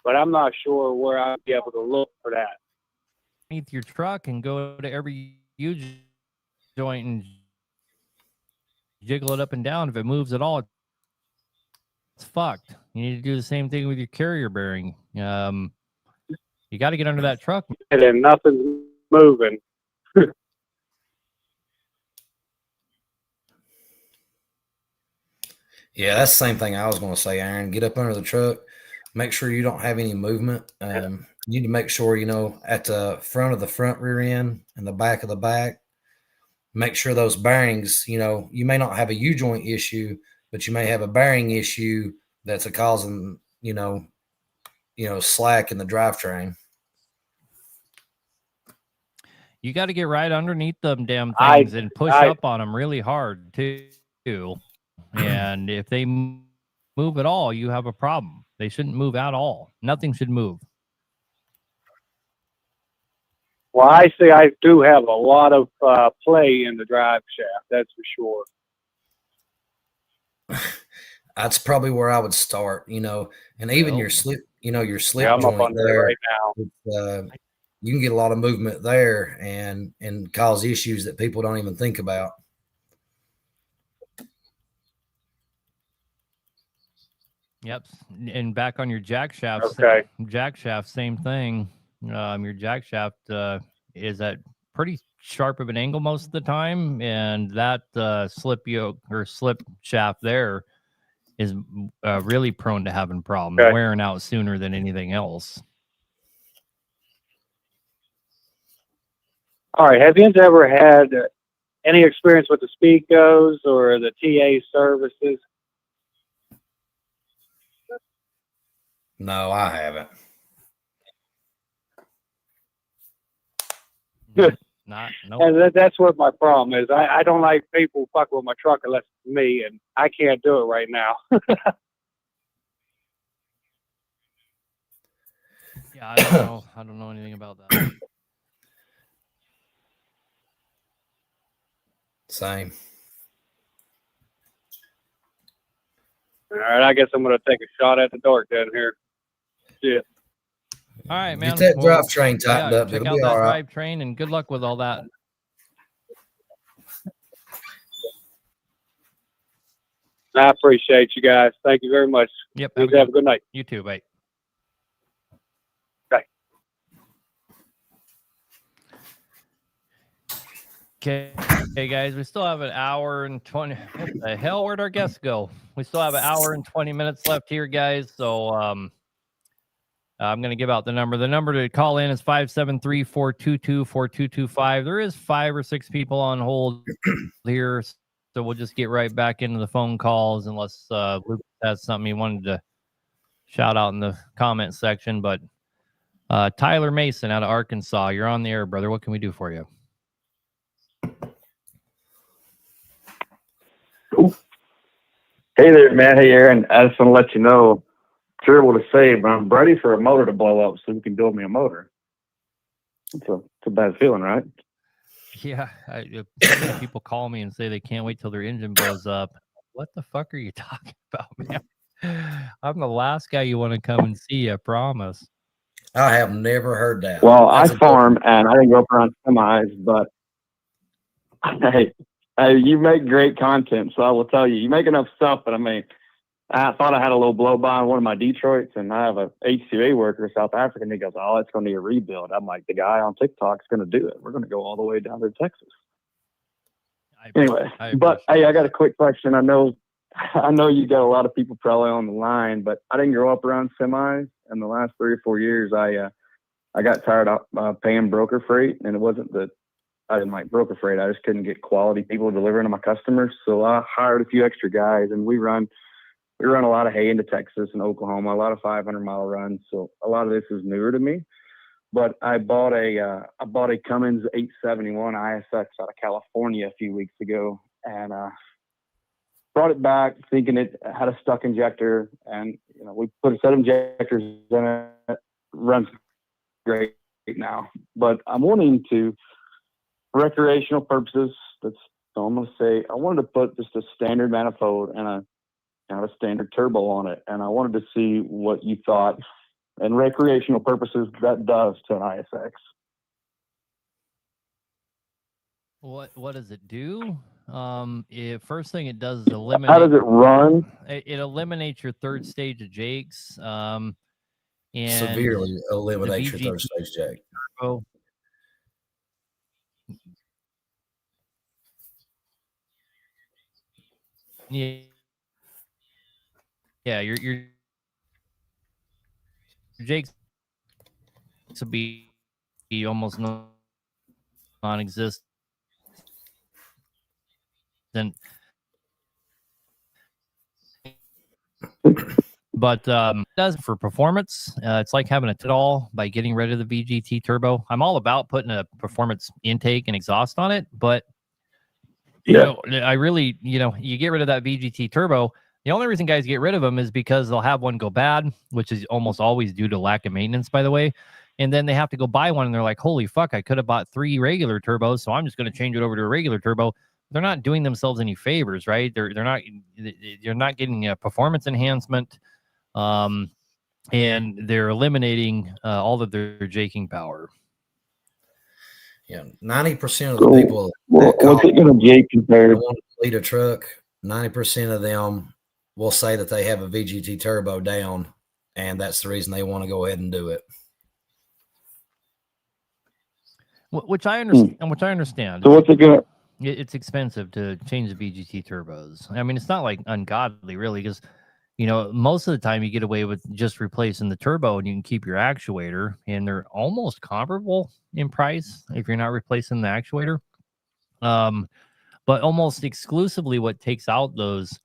But I'm not sure where I'd be able to look for that. Underneath your truck and go to every U-joint and jiggle it up and down. If it moves at all, it's fucked. You need to do the same thing with your carrier bearing. You got to get under that truck. And then nothing's moving. Yeah, that's the same thing I was going to say, Aaron. Get up under the truck. Make sure you don't have any movement. you need to make sure, at the front of the front rear end and the back of the back, make sure those bearings, you may not have a U-joint issue, but you may have a bearing issue that's causing, slack in the drivetrain. You got to get right underneath them damn I- things and push up on them really hard too. And if they move at all, you have a problem. They shouldn't move at all. Nothing should move. Well, I see. I do have a lot of play in the drive shaft. That's for sure. That's probably where I would start, and even Well, your slip, your slip Yeah, I'm up joint under it there, right now. you can get a lot of movement there and cause issues that people don't even think about. Yep. And back on your jack shaft. Okay. Jack shaft, same thing. Your jack shaft is at pretty sharp of an angle most of the time, and that slip yoke or slip shaft there is really prone to having problems, Okay. wearing out sooner than anything else. All right. Have you ever had any experience with the Speedgoes or the TA services? No, I haven't. Good. No. And that's what my problem is. I don't like people fucking with my truck unless it's me, and I can't do it right now. Yeah, I don't know. I don't know anything about that. Same. All right. I guess I'm going to take a shot at the dark down here. Shit. All right, man. Get that Well, drivetrain tightened up. check It'll out be that all right. drivetrain, and good luck with all that. I appreciate you guys. Thank you very much. Yep. You have a good night. You too, mate. Bye. Okay, hey guys, we still have an hour and 20. What the hell? Where'd our guests go? We still have an hour and 20 minutes left here, guys. So I'm going to give out the number. The number to call in is 573-422-4225. There is 5 or 6 people on hold here, so we'll just get right back into the phone calls unless Luke has something he wanted to shout out in the comment section. But Tyler Mason out of Arkansas, you're on the air, brother. What can we do for you? Hey there, man. Hey, Aaron. I just want to let you know, terrible to say, but I'm ready for a motor to blow up so we can build me a motor. It's a bad feeling, right? Yeah, so many people call me and say they can't wait till their engine blows up. What the fuck are you talking about, man? I'm the last guy you want to come and see, I promise. I have never heard that. Well, That's I farm, and I didn't grow up around semis, but hey, you make great content, so I will tell you, you make enough stuff, but I mean, I thought I had a little blow by on one of my Detroits, and I have a HCA worker, South African. He goes, "Oh, it's going to need a rebuild." I'm like, the guy on TikTok's going to do it. We're going to go all the way down to Texas. Anyway, but hey, I got a quick question. I know you got a lot of people probably on the line, but I didn't grow up around semis. In the last 3 or 4 years, I got tired of paying broker freight, and it wasn't that I didn't like broker freight. I just couldn't get quality people delivering to my customers. So I hired a few extra guys, and we run a lot of hay into Texas and Oklahoma, a lot of 500-mile runs. So a lot of this is newer to me. But I bought a Cummins 871 ISX out of California a few weeks ago, and brought it back thinking it had a stuck injector, and we put a set of injectors in it. Runs great now, but I'm wanting to, for recreational purposes, so I'm going to say I wanted to put just a standard manifold and a standard turbo on it, and I wanted to see what you thought, and recreational purposes, that does to an ISX. What does it do? First thing it does is eliminate. How does it run? It eliminates your third stage of jakes. And severely eliminates your VGT third stage jack. turbo. Yeah, your jakes to be almost non-existent. But does for performance, it's like having a all by getting rid of the VGT turbo. I'm all about putting a performance intake and exhaust on it, but you know, I really, you get rid of that VGT turbo. The only reason guys get rid of them is because they'll have one go bad, which is almost always due to lack of maintenance, by the way. And then they have to go buy one and they're like, holy fuck, I could have bought 3 regular turbos, so I'm just going to change it over to a regular turbo. They're not doing themselves any favors, right? You're not getting a performance enhancement, and they're eliminating all of their jaking power. Yeah, 90% of the people What's it going to jake compared? want to lead a truck. 90% of them will say that they have a VGT turbo down, and that's the reason they want to go ahead and do it. Which I understand. Which I understand. So what's it going to? It's expensive to change the VGT turbos. I mean, it's not like ungodly, really, because most of the time you get away with just replacing the turbo and you can keep your actuator, and they're almost comparable in price if you're not replacing the actuator. But almost exclusively what takes out those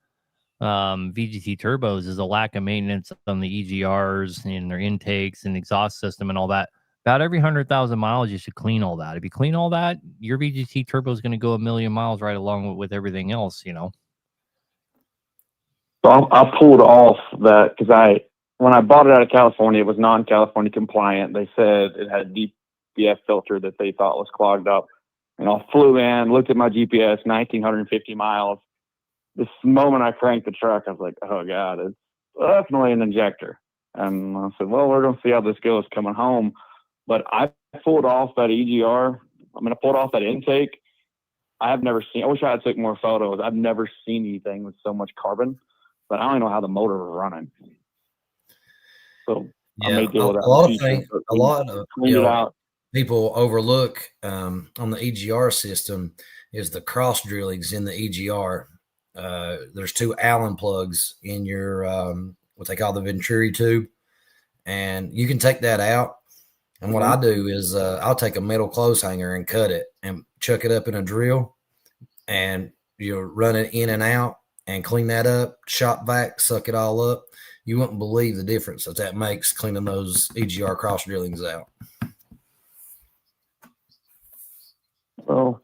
VGT turbos is a lack of maintenance on the EGRs and their intakes and exhaust system and all that. About every 100,000 miles, you should clean all that. If you clean all that, your VGT turbo is going to go 1,000,000 miles right along with everything else, So I pulled off that because when I bought it out of California, it was non-California compliant. They said it had a DPF filter that they thought was clogged up. And I flew in, looked at my GPS, 1,950 miles. This moment I cranked the truck, I was like, oh God, it's definitely an injector. And I said, well, we're going to see how this goes coming home. But I pulled off that EGR. I pulled off that intake. I wish I had took more photos. I've never seen anything with so much carbon, but I don't even know how the motor was running. So Yeah, I may deal with that. A lot of people overlook on the EGR system is the cross drillings in the EGR. There's 2 Allen plugs in your what they call the Venturi tube, and you can take that out. And what I do is I'll take a metal clothes hanger and cut it and chuck it up in a drill, and you'll run it in and out and clean that up, shop vac, suck it all up. You wouldn't believe the difference that makes cleaning those EGR cross drillings out. Well,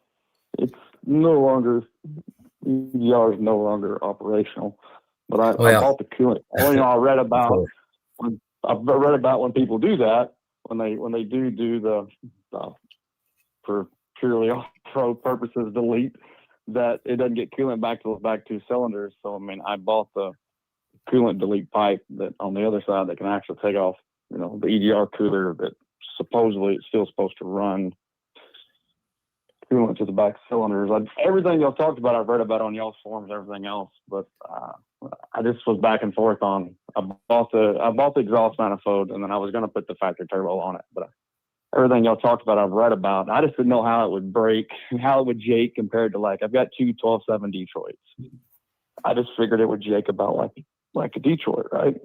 it's no longer, EGR is no longer operational, but I bought the coolant. I read about when people do that, when they do the for purely off-road purposes delete, that it doesn't get coolant back to those back 2 cylinders. So I bought the coolant delete pipe that on the other side that can actually take off, the EGR cooler that supposedly it's still supposed to run coolant to the back cylinders. Everything y'all talked about, I've read about on y'all's forums, everything else, but I just was back and forth on. I bought the exhaust manifold, and then I was going to put the factory turbo on it, but everything y'all talked about, I've read about. I just didn't know how it would break, how it would jake compared to I've got 2 12.7 Detroits. I just figured it would jake about like a Detroit, right?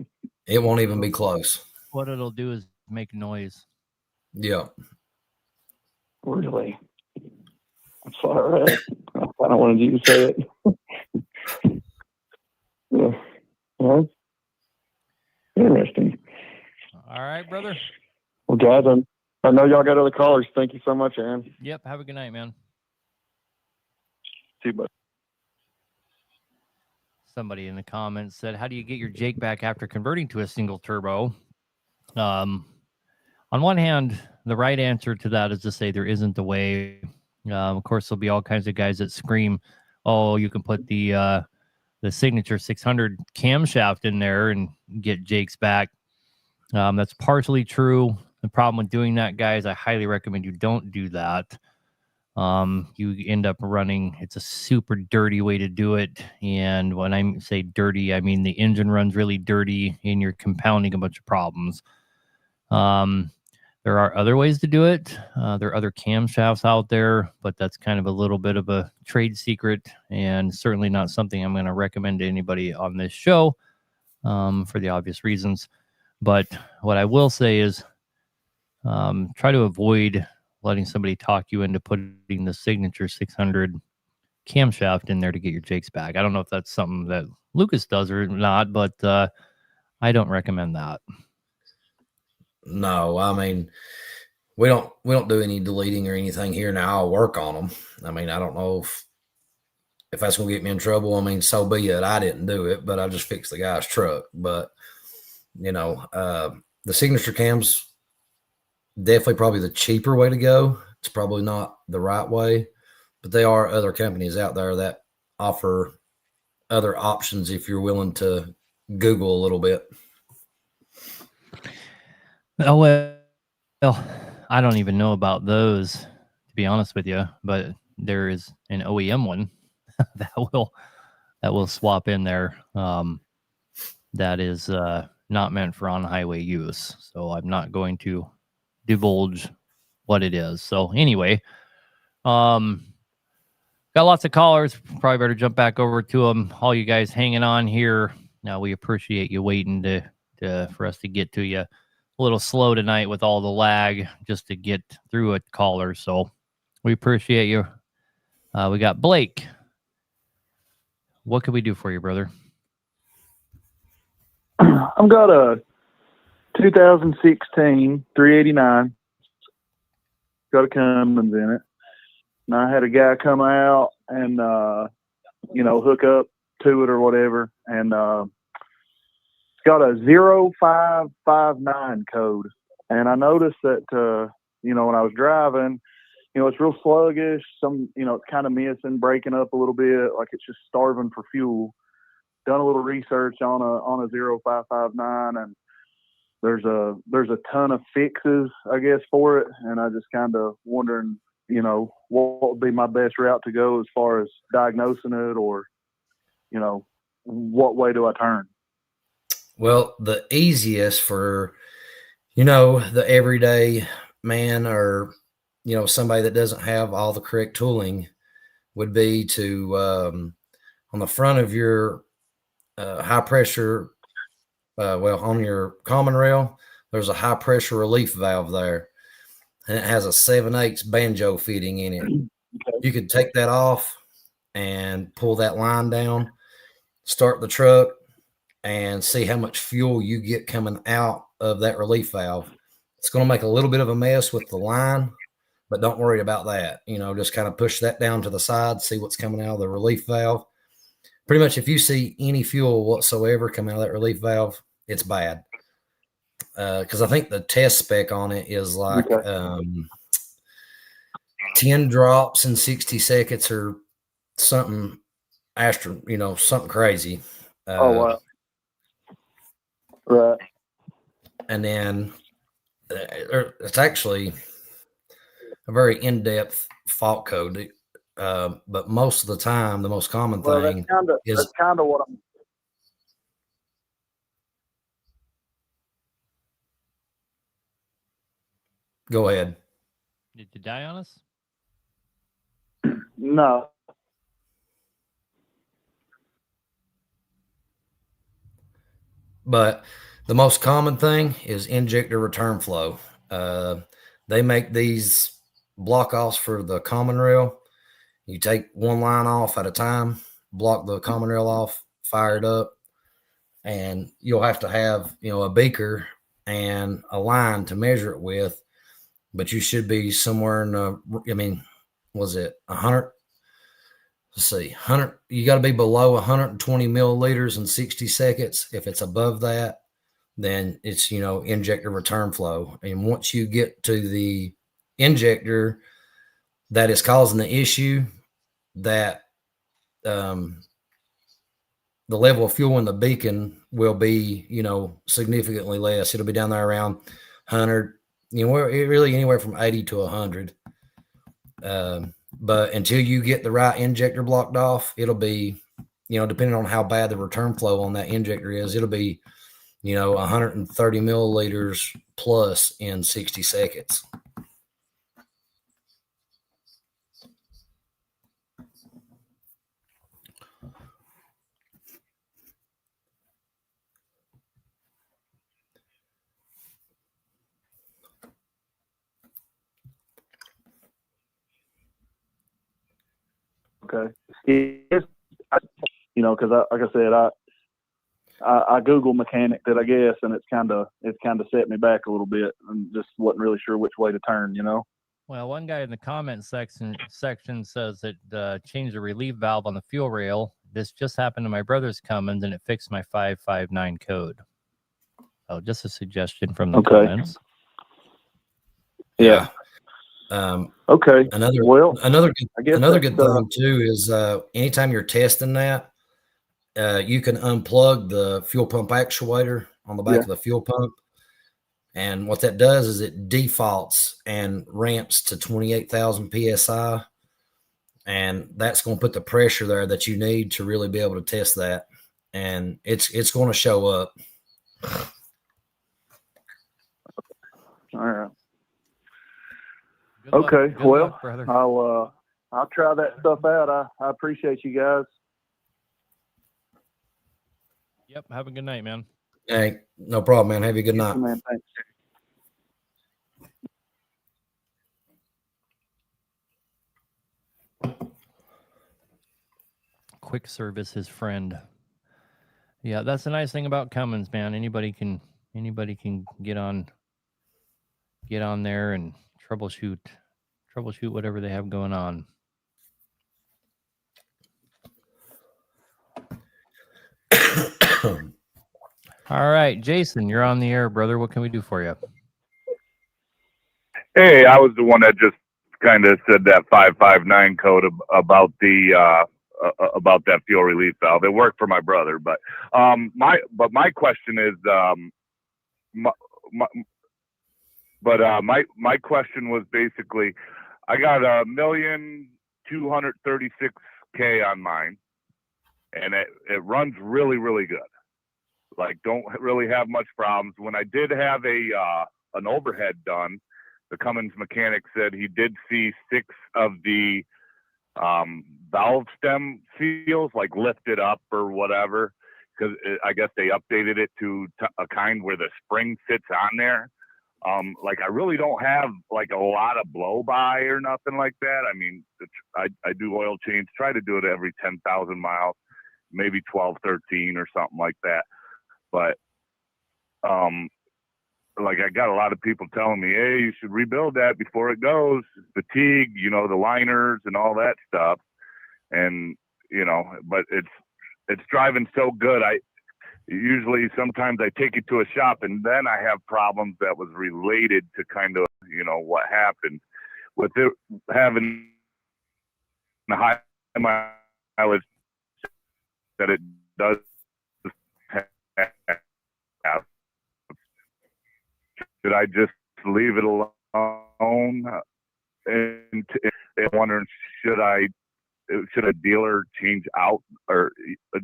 It won't even be close. What it'll do is make noise. Yeah. Really? I'm sorry. I don't want you to say it. Yeah. Well, interesting. All right, brother. Well, guys, I know y'all got other callers. Thank you so much, Aaron. Yep. Have a good night, man. See you, bud. Somebody in the comments said, how do you get your jake back after converting to a single turbo? On one hand, the right answer to that is to say there isn't a way. Of course, there'll be all kinds of guys that scream, oh, you can put the Signature 600 camshaft in there and get jakes back. That's partially true. The problem with doing that, guys, I highly recommend you don't do that. You end up running, it's a super dirty way to do it. And when I say dirty, I mean the engine runs really dirty and you're compounding a bunch of problems. There are other ways to do it. There are other camshafts out there, but that's kind of a little bit of a trade secret and certainly not something I'm going to recommend to anybody on this show for the obvious reasons. But what I will say is Try to avoid letting somebody talk you into putting the Signature 600 camshaft in there to get your jakes back. I don't know if that's something that Lucas does or not, but I don't recommend that. No, I mean, we don't do any deleting or anything here now. I'll work on them. I mean, I don't know if that's gonna get me in trouble. I mean, so be it. I didn't do it, but I just fixed the guy's truck. But the Signature cams, definitely probably the cheaper way to go. It's probably not the right way, but there are other companies out there that offer other options if you're willing to Google a little bit. Oh, well, I don't even know about those, to be honest with you, but there is an OEM one that will swap in there. That is not meant for on-highway use. So I'm not going to divulge what it is. So anyway, got lots of callers. Probably better jump back over to them. All you guys hanging on here. Now we appreciate you waiting for us to get to you. A little slow tonight with all the lag just to get through a caller. So we appreciate you. We got Blake. What can we do for you, brother? I've got a 2016 389. Got a Cummins in it. And I had a guy come out and, hook up to it or whatever. And it's got a 0559 code. And I noticed that, when I was driving, it's real sluggish. It's kind of missing, breaking up a little bit, like it's just starving for fuel. Done a little research on a 0559, and there's a ton of fixes, I guess, for it. And I just kind of wondering, what would be my best route to go as far as diagnosing it, or, what way do I turn? Well, the easiest for, the everyday man or, somebody that doesn't have all the correct tooling would be to, on the front of your high pressure, on your common rail, there's a high pressure relief valve there, and it has a 7/8 banjo fitting in it. Okay. You could take that off and pull that line down, start the truck, and see how much fuel you get coming out of that relief valve. It's going to make a little bit of a mess with the line, but don't worry about that. Just kind of push that down to the side, see what's coming out of the relief valve. Pretty much if you see any fuel whatsoever come out of that relief valve, it's bad. Because I think the test spec on it is like 10 drops in 60 seconds or something something crazy. Oh, wow. Right. And then it's actually a very in-depth fault code. But most of the time, the most common thing that's kind of what I'm. Go ahead. Did you die on us? No. But the most common thing is injector return flow. They make these block offs for the common rail. You take one line off at a time, block the common rail off, fire it up, and you'll have to have, a beaker and a line to measure it with. But you should be somewhere in was it 100? Let's see, 100. You got to be below 120 milliliters in 60 seconds. If it's above that, then it's, injector return flow. And once you get to the injector that is causing the issue, that the level of fuel in the beacon will be, significantly less. It'll be down there around 100, really anywhere from 80 to 100. But until you get the right injector blocked off, it'll be, depending on how bad the return flow on that injector is, it'll be, 130 milliliters plus in 60 seconds. it's, because like I said, I Google mechanic that I guess, and it's kind of set me back a little bit, and just wasn't really sure which way to turn. Well, one guy in the comment section says that changed the relief valve on the fuel rail. This just happened to my brother's Cummins, and it fixed my 559 code. Oh, just a suggestion from the comments. Yeah. Okay. Another good thing too is anytime you're testing that, you can unplug the fuel pump actuator on the back of the fuel pump. And what that does is it defaults and ramps to 28,000 PSI. And that's going to put the pressure there that you need to really be able to test that. And it's going to show up. All right. Good luck. Okay. Good Well, luck, brother. I'll try that stuff out. I appreciate you guys. Yep. Have a good night, man. Hey, no problem, man. Have a good night. Man, thanks. Quick service, his friend. Yeah, that's the nice thing about Cummins, man. Anybody can get on there and troubleshoot whatever they have going on. All right, Jason, you're on the air, brother. What can we do for you? Hey, I was the one that just kind of said that 559 code about the about that fuel relief valve. It worked for my brother, but my question is my question was basically, I got 1,236,000 on mine, and it runs really, really good. Like, don't really have much problems. When I did have an overhead done, the Cummins mechanic said he did see 6 of the valve stem seals like lifted up or whatever, because I guess they updated it to a kind where the spring fits on there. Like, I really don't have like a lot of blow by or nothing like that. I mean, I do oil change, try to do it every 10,000 miles, maybe 12, 13 or something like that. But like, I got a lot of people telling me, hey, you should rebuild that before it goes. Fatigue, the liners and all that stuff. And, but it's driving so good. Sometimes I take it to a shop, and then I have problems that was related to kind of, what happened with it having the high mileage that it does have. Should I just leave it alone? And I'm wondering, should a dealer change out or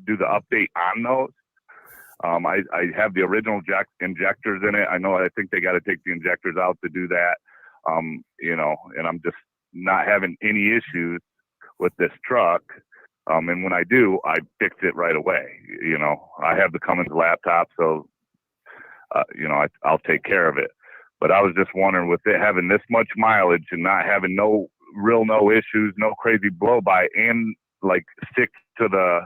do the update on those? I have the original injectors in it. I think they got to take the injectors out to do that. And I'm just not having any issues with this truck. And when I do, I fix it right away. I have the Cummins laptop, so I'll take care of it. But I was just wondering, with it having this much mileage and not having no issues, no crazy blow by, and like stick to the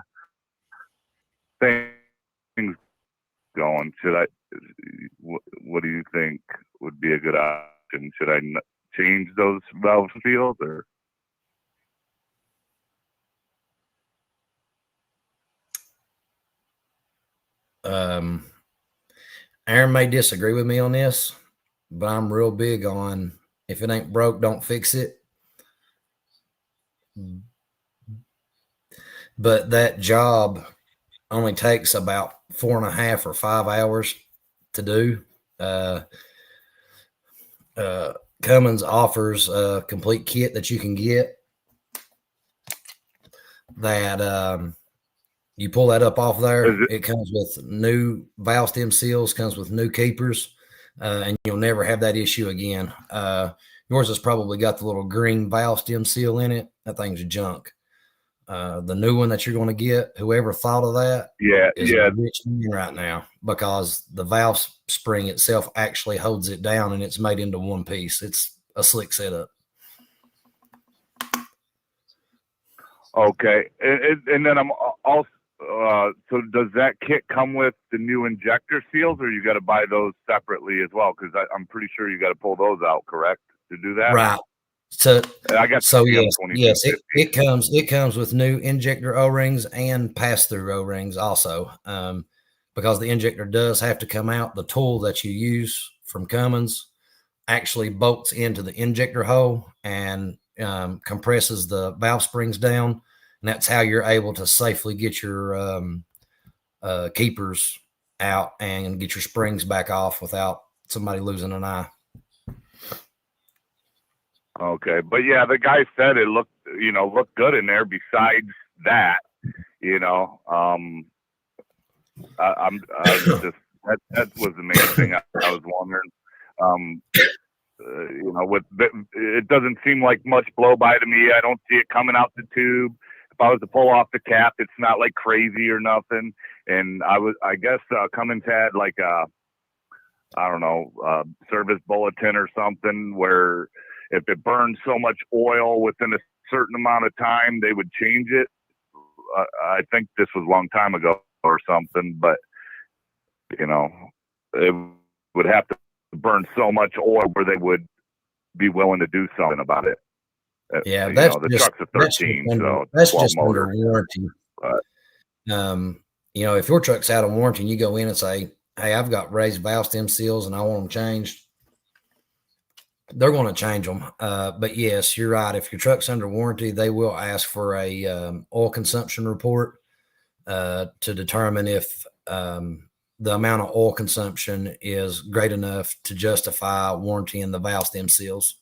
things going, what do you think would be a good option? Should I change those valve seals or? Aaron may disagree with me on this, but I'm real big on, if it ain't broke, don't fix it. But that job only takes about 4.5 or 5 hours to do. Cummins offers a complete kit that you can get that you pull that up off there. It comes with new valve stem seals, comes with new keepers, and you'll never have that issue again. Yours has probably got the little green valve stem seal in it. That thing's junk. The new one that you're going to get, whoever thought of that, is a rich man right now, because the valve spring itself actually holds it down, and it's made into one piece. It's a slick setup. Okay, and then I'm also. So does that kit come with the new injector seals, or you got to buy those separately as well? Because I'm pretty sure you got to pull those out, correct, to do that? Right. So, I got so the yes, CM2250. it comes with new injector O-rings and pass-through O-rings also, because the injector does have to come out. The tool that you use from Cummins actually bolts into the injector hole and compresses the valve springs down, and that's how you're able to safely get your keepers out and get your springs back off without somebody losing an eye. Okay, but yeah, the guy said it looked good in there. Besides that, I'm just that was the main thing I was wondering. It doesn't seem like much blow by to me. I don't see it coming out the tube. If I was to pull off the cap, it's not like crazy or nothing. And I guess Cummins had like a service bulletin or something where if it burned so much oil within a certain amount of time, they would change it. I think this was a long time ago or something, but it would have to burn so much oil where they would be willing to do something about it. Yeah, that's the just, truck's a 13, that's so 12 just motor. under warranty. But, if your truck's out of warranty and you go in and say, "Hey, I've got raised valve stem seals and I want them changed," they're going to change them. But yes, you're right. If your truck's under warranty, they will ask for a oil consumption report to determine if the amount of oil consumption is great enough to justify warrantying the valve stem seals.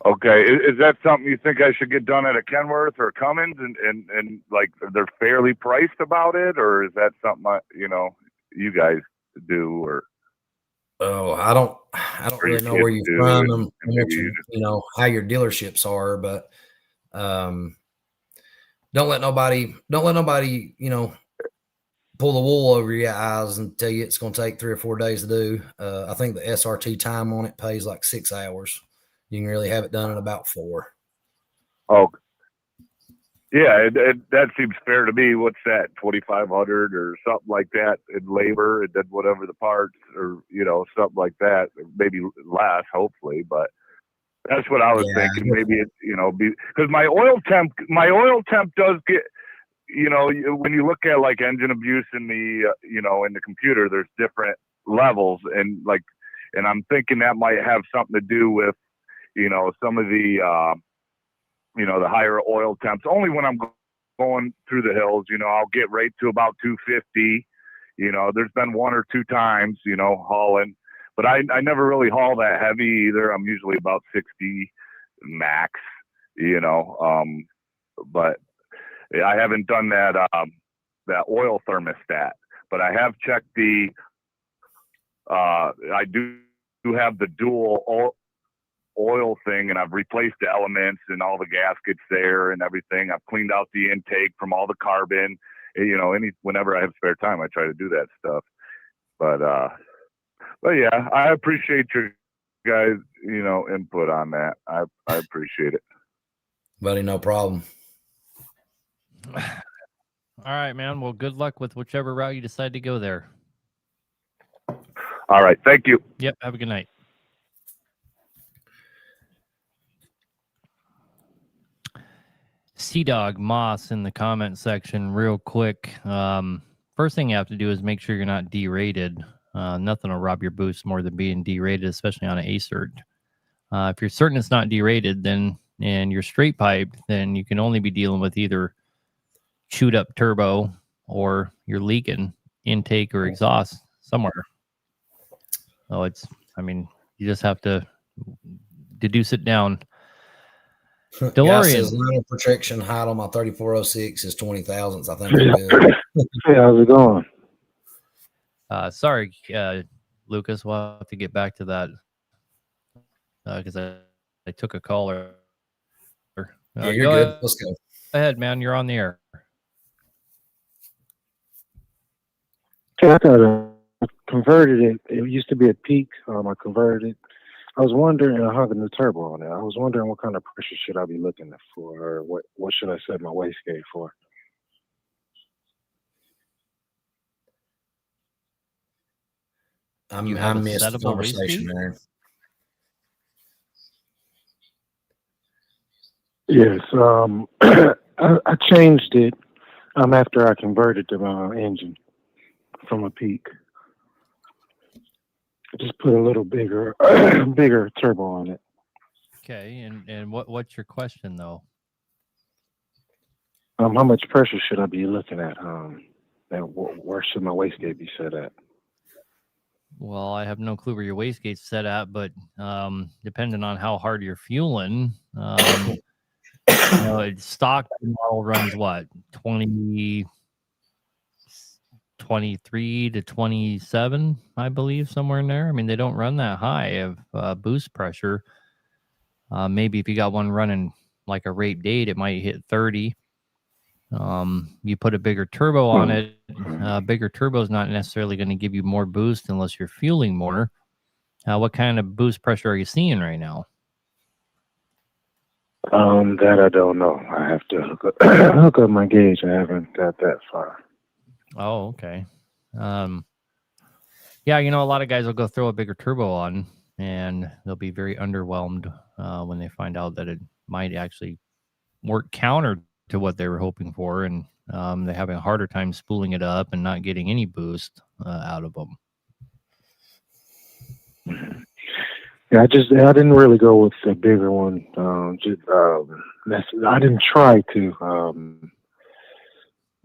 Okay, is that something you think I should get done at a Kenworth or Cummins, and like they're fairly priced about it, or is that something you guys do? Or Oh, I don't really know where you're from and how your dealerships are, but don't let nobody pull the wool over your eyes and tell you it's going to take 3 or 4 days to do. I think the SRT time on it pays like 6 hours. You can really have it done in about 4. Oh, yeah, that seems fair to me. What's that, 2,500 or something like that in labor, and then whatever the parts, or something like that, maybe less, hopefully. But that's what I was thinking. Maybe it, because my oil temp does get, when you look at like engine abuse in the in the computer, there's different levels, and I'm thinking that might have something to do with some of the the higher oil temps. Only when I'm going through the hills, I'll get right to about 250. There's been 1 or 2 times, hauling, but I never really haul that heavy either. I'm usually about 60 max, but I haven't done that oil thermostat, but I have checked I do have the dual oil thing, and I've replaced the elements and all the gaskets there and everything. I've cleaned out the intake from all the carbon. Whenever I have spare time, I try to do that stuff. But yeah, I appreciate your guys, input on that. I appreciate it. Buddy, no problem. All right, man. Well, good luck with whichever route you decide to go there. All right. Thank you. Yep. Have a good night. Sea-Dog Moss in the comment section real quick. First thing you have to do is make sure you're not derated. Nothing will rob your boost more than being derated, especially on an A-Cert. If you're certain it's not derated, and you're straight piped, then you can only be dealing with either chewed up turbo or you're leaking intake or exhaust somewhere. So you just have to deduce it down. DeLorean. Says line protection height on my 3406 is 20 thousandths. I think we're good. Hey, how's it going? Sorry, Lucas. We'll have to get back to that because I took a caller. Yeah, you're good. Let's go. Go ahead, man. You're on the air. I thought I converted it. It used to be a Peak. I converted it. I was wondering, I have a new turbo on it. I was wondering what kind of pressure should I be looking for, or what should I set my wastegate for? I You have a missed the settable conversation wastegate? there. Yes, I changed it after I converted the engine from a Peak. I just put a little bigger bigger turbo on it. Okay, and what's your question though? How much pressure should I be looking at? And where should my wastegate be set at? Well, I have no clue where your wastegate's set at, but depending on how hard you're fueling, stock model runs what 23 to 27, I believe, somewhere in there. I mean, they don't run that high of boost pressure. Maybe if you got one running like a rape date, it might hit 30. You put a bigger turbo on it. Bigger turbo is not necessarily going to give you more boost unless you're fueling more. What kind of boost pressure are you seeing right now? That I don't know. I have to hook up my gauge. I haven't got that far. Oh, okay. Yeah, a lot of guys will go throw a bigger turbo on, and they'll be very underwhelmed when they find out that it might actually work counter to what they were hoping for, and they're having a harder time spooling it up and not getting any boost out of them. Yeah, I didn't really go with the bigger one. I didn't try to.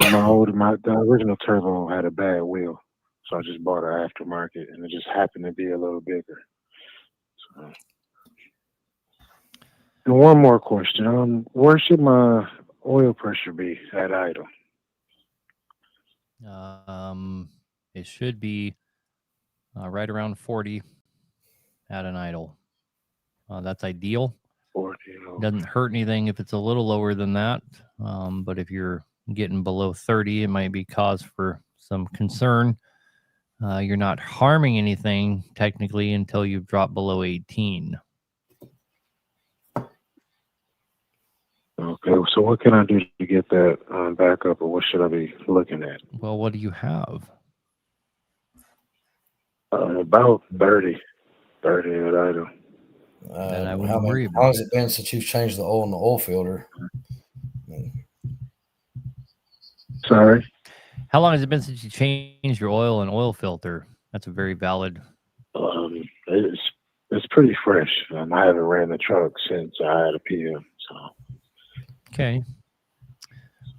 The original turbo had a bad wheel, so I just bought an aftermarket, and it just happened to be a little bigger. So, and one more question: where should my oil pressure be at idle? It should be right around 40 at an idle. That's ideal. 40. Doesn't hurt anything if it's a little lower than that. But if you're getting below 30, it might be cause for some concern. You're not harming anything technically until you've dropped below 18. Okay, so what can I do to get that back up, or what should I be looking at? Well, what do you have? About 30 at idle. Then I How wouldn't worry long has about it been since you've changed the oil in the oil filter? Sorry? How long has it been since you changed your oil and oil filter? That's a very valid. It's pretty fresh. I haven't ran the truck since I had a PM. So. Okay.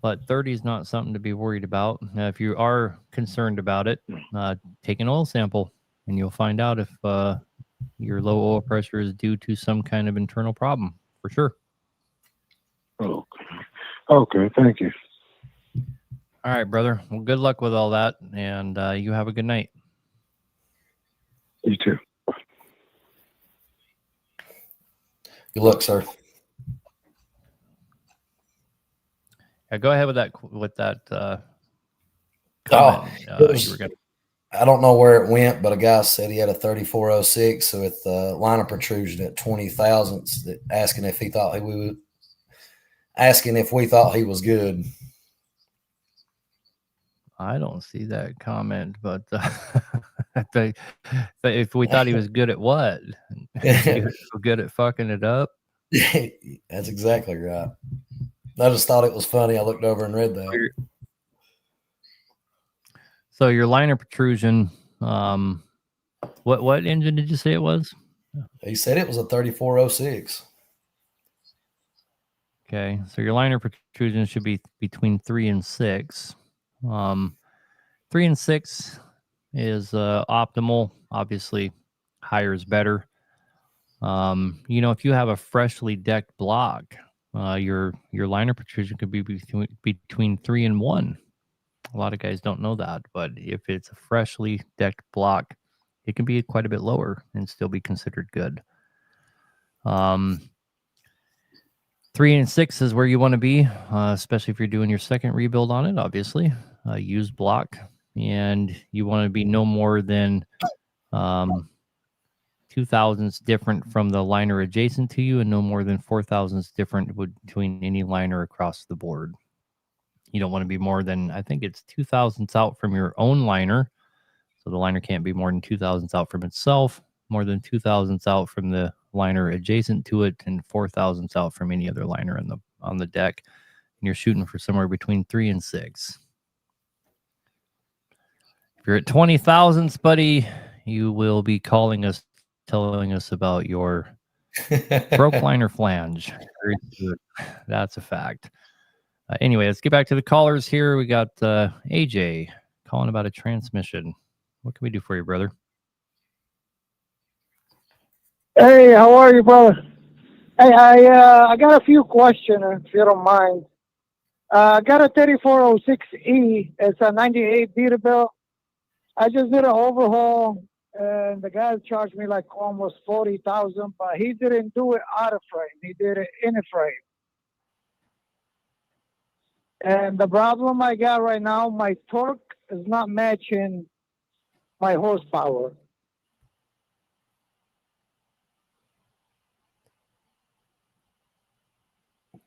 But 30 is not something to be worried about. Now, if you are concerned about it, take an oil sample and you'll find out if your low oil pressure is due to some kind of internal problem, for sure. Okay, thank you. All right, brother. Well, good luck with all that, and you have a good night. You too. Good luck, sir. Yeah, go ahead with that comment. You were gonna... I don't know where it went, but a guy said he had a 3406 with liner protrusion at 20 thousandths. Asking if we thought he was good. I don't see that comment, but if we thought he was good at what? He was so good at fucking it up. That's exactly right. I just thought it was funny. I looked over and read that. So your liner protrusion, what engine did you say it was? He said it was a 3406. Okay, so your liner protrusion should be between 3 and 6. 3 and 6 is optimal. Obviously, higher is better. If you have a freshly decked block, your liner protrusion could be between 3 and 1. A lot of guys don't know that, but if it's a freshly decked block, it can be quite a bit lower and still be considered good. 3 and 6 is where you want to be, especially if you're doing your second rebuild on it, obviously. Used block, and you want to be no more than 10 2 thousandths different from the liner adjacent to you and no more than 4 thousandths different between any liner across the board. You don't want to be more than, I think it's 2 thousandths out from your own liner. So the liner can't be more than 2 thousandths out from itself, more than 2 thousandths out from the liner adjacent to it, and 4 thousandths out from any other liner on the deck. And you're shooting for somewhere between 3 and 6. If you're at 20 thousandths, buddy, you will be calling us, telling us about your broke liner flange. Very good. That's a fact. Anyway, let's get back to the callers here. We got AJ calling about a transmission. What can we do for you, brother? Hey, how are you, brother? Hey, I got a few questions, if you don't mind. I got a 3406E. It's a 98 Peterbilt. I just did an overhaul, and the guy charged me like almost $40,000, but he didn't do it out of frame. He did it in a frame. And the problem I got right now, my torque is not matching my horsepower.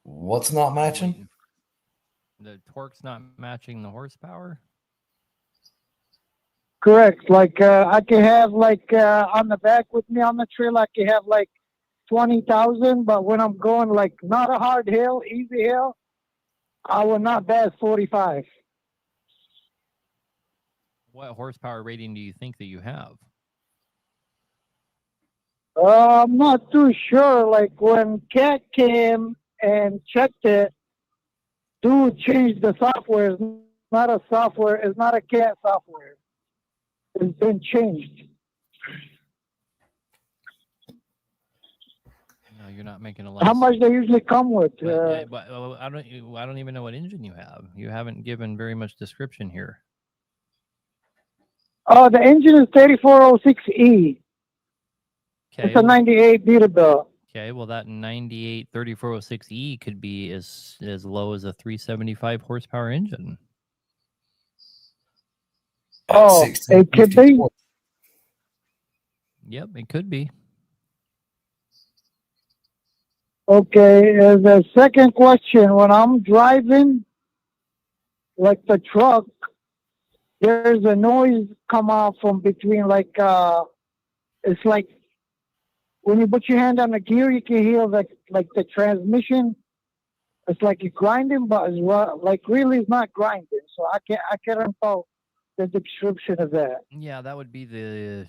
What's not matching? The torque's not matching the horsepower? Correct. Like I can have like on the back with me on the trail, I can have like 20,000, but when I'm going like not a hard hill, easy hill, I will not pass 45. What horsepower rating do you think that you have? I'm not too sure. Like when Cat came and checked it, dude changed the software. It's not a software. It's not a Cat software. It's been changed. No, you're not making a lot. How much they usually come with? But I don't even know what engine you have. You haven't given very much description here. Oh, the engine is 3406E. Okay, It's a 98 Peterbilt. Okay, well that 98 3406E could be as low as a 375 horsepower engine. Oh, it could be. Yep, it could be. Okay, the second question, when I'm driving, like the truck, there's a noise come out from between, like, it's like, when you put your hand on the gear, you can hear, like the transmission, it's like it's grinding, but it's like really it's not grinding, so I can't tell the description of that. Yeah, that would be the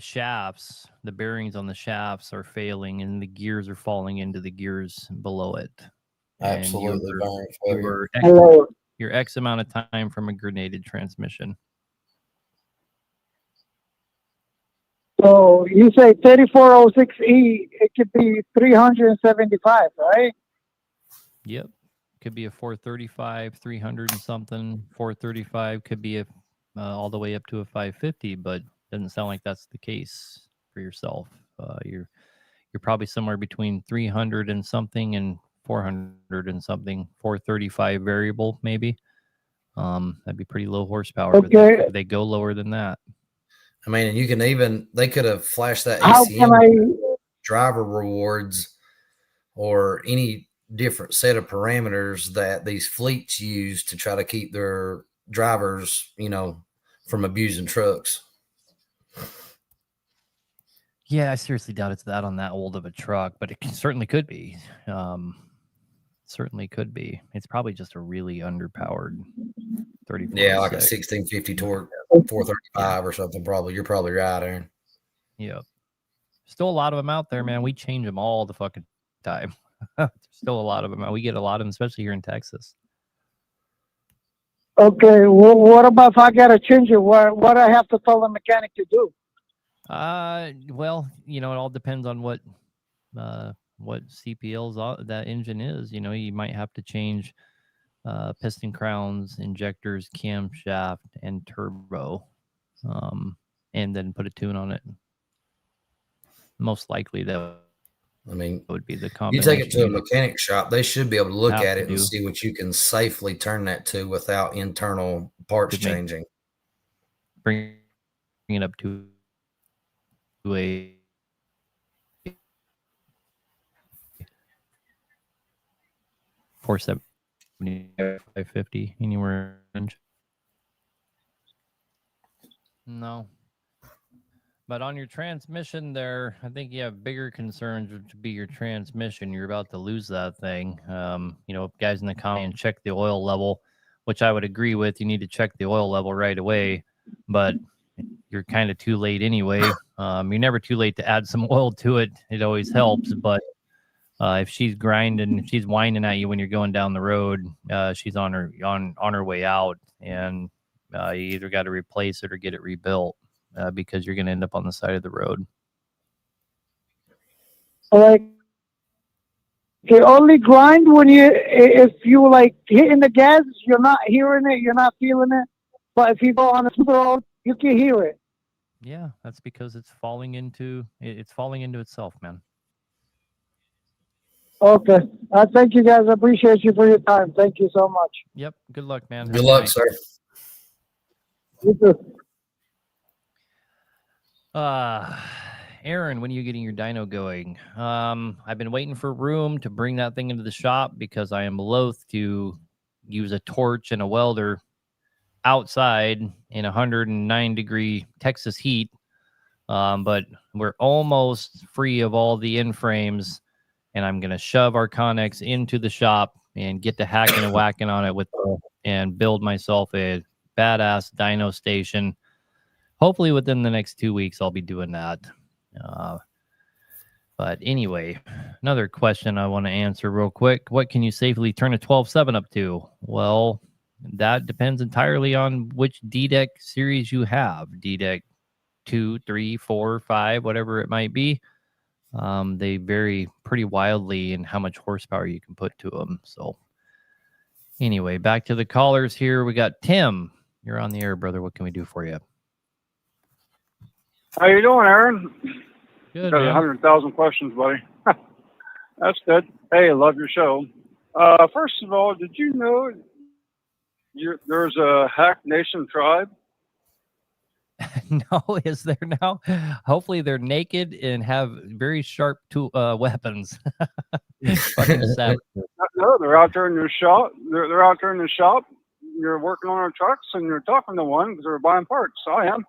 shafts, the bearings on the shafts are failing and the gears are falling into the gears below it. Absolutely. You're X amount of time from a grenaded transmission. So you say 3406E, it could be 375, right? Yep. Could be a 435, 300 and something. 435 could be all the way up to a 550, but doesn't sound like that's the case for yourself. You're probably somewhere between 300 and something and 400 and something. 435 variable maybe. That'd be pretty low horsepower. Okay. But they go lower than that. I mean, you can even, they could have flashed that How can ACM driver rewards or any different set of parameters that these fleets use to try to keep their drivers, from abusing trucks. Yeah, I seriously doubt it's that on that old of a truck, but it certainly could be. Certainly could be. It's probably just a really underpowered 34. Yeah, like a 1650 torque 435 or something. Probably. You're probably right, Aaron. Yep. Still a lot of them out there, man. We change them all the fucking time. Still a lot of them. We get a lot of them, especially here in Texas. Okay, well, what about if I got to change it? What I have to tell the mechanic to do? Well, it all depends on what CPLs that engine is. You might have to change piston crowns, injectors, camshaft, and turbo, and then put a tune on it. Most likely that would be the combination. You take it to a mechanic shop, they should be able to look at it and do. see what you can safely turn that to without internal parts changing. Bring it up to a 470, 550, anywhere in range. No. But on your transmission there, I think you have bigger concerns, which would be your transmission. You're about to lose that thing. Guys in the comment check the oil level, which I would agree with. You need to check the oil level right away, but you're kind of too late anyway. You're never too late to add some oil to it. It always helps, but if she's grinding, if she's whining at you when you're going down the road, she's on her way out, and you either got to replace it or get it rebuilt. Because you're going to end up on the side of the road. Like, you only grind if you like hitting the gas, you're not hearing it, you're not feeling it. But if you go on a super road, you can hear it. Yeah, that's because it's falling into itself, man. Okay. Thank you, guys. I appreciate you for your time. Thank you so much. Yep. Good luck, man. Good luck, sir. You too. Aaron, when are you getting your dyno going? I've been waiting for room to bring that thing into the shop because I am loath to use a torch and a welder outside in 109-degree Texas heat. But we're almost free of all the end frames, and I'm going to shove our Connex into the shop and get to hacking and whacking on it and build myself a badass dyno station. Hopefully within the next 2 weeks, I'll be doing that. But anyway, another question I want to answer real quick. What can you safely turn a 12.7 up to? Well, that depends entirely on which DDEC series you have. DDEC 2, 3, 4, 5, whatever it might be. They vary pretty wildly in how much horsepower you can put to them. So anyway, back to the callers here. We got Tim. You're on the air, brother. What can we do for you? How you doing, Aaron? Good, Got man. 100,000 questions, buddy. That's good. Hey, I love your show. First of all, did you know there's a Hack Nation tribe? No, is there now? Hopefully they're naked and have very sharp weapons. Fucking savage. No, they're out there in your shop. They're out there in the shop. You're working on our trucks and you're talking to one because they're buying parts. I am.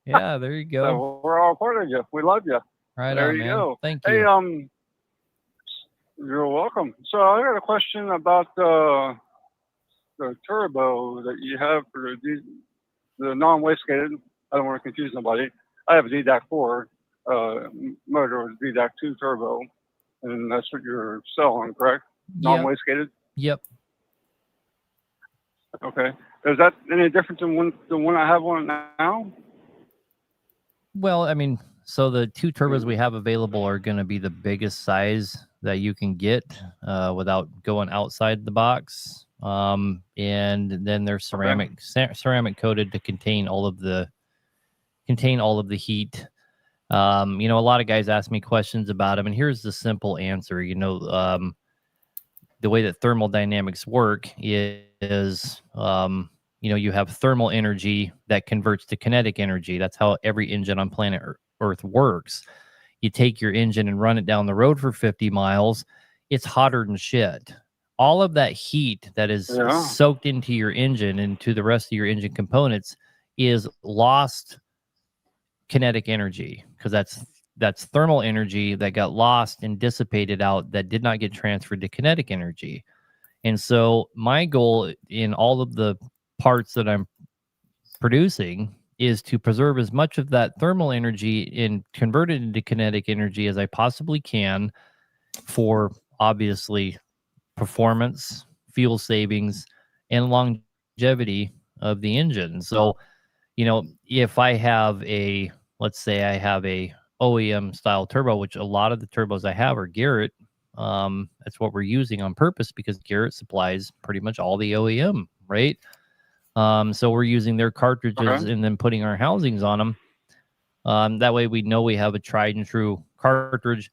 Yeah, there you go. So we're all part of you. We love you. Right there on, you man. go. Thank Hey, you. you're welcome. So I got a question about the turbo that you have for the non-wastegated. I don't want to confuse nobody. I have a DDAC 4 motor with DDAC 2 turbo, and that's what you're selling, correct? Non-wastegated? Yep. Okay. Is that any different than the one I have on now? Well, I mean, so the two turbos we have available are going to be the biggest size that you can get without going outside the box. And then they're ceramic coated to contain all of the heat. A lot of guys ask me questions about them, and here's the simple answer. The way that thermodynamics work is you have thermal energy that converts to kinetic energy. That's how every engine on planet Earth works. You take your engine and run it down the road for 50 miles. It's hotter than shit. All of that heat that is soaked into your engine and to the rest of your engine components is lost kinetic energy, because that's thermal energy that got lost and dissipated out that did not get transferred to kinetic energy. And so my goal in all of the parts that I'm producing is to preserve as much of that thermal energy and convert it into kinetic energy as I possibly can for obviously performance, fuel savings, and longevity of the engine. So, if I have let's say I have a OEM style turbo, which a lot of the turbos I have are Garrett. That's what we're using on purpose because Garrett supplies pretty much all the OEM, right? So we're using their cartridges and then putting our housings on them. That way we know we have a tried and true cartridge,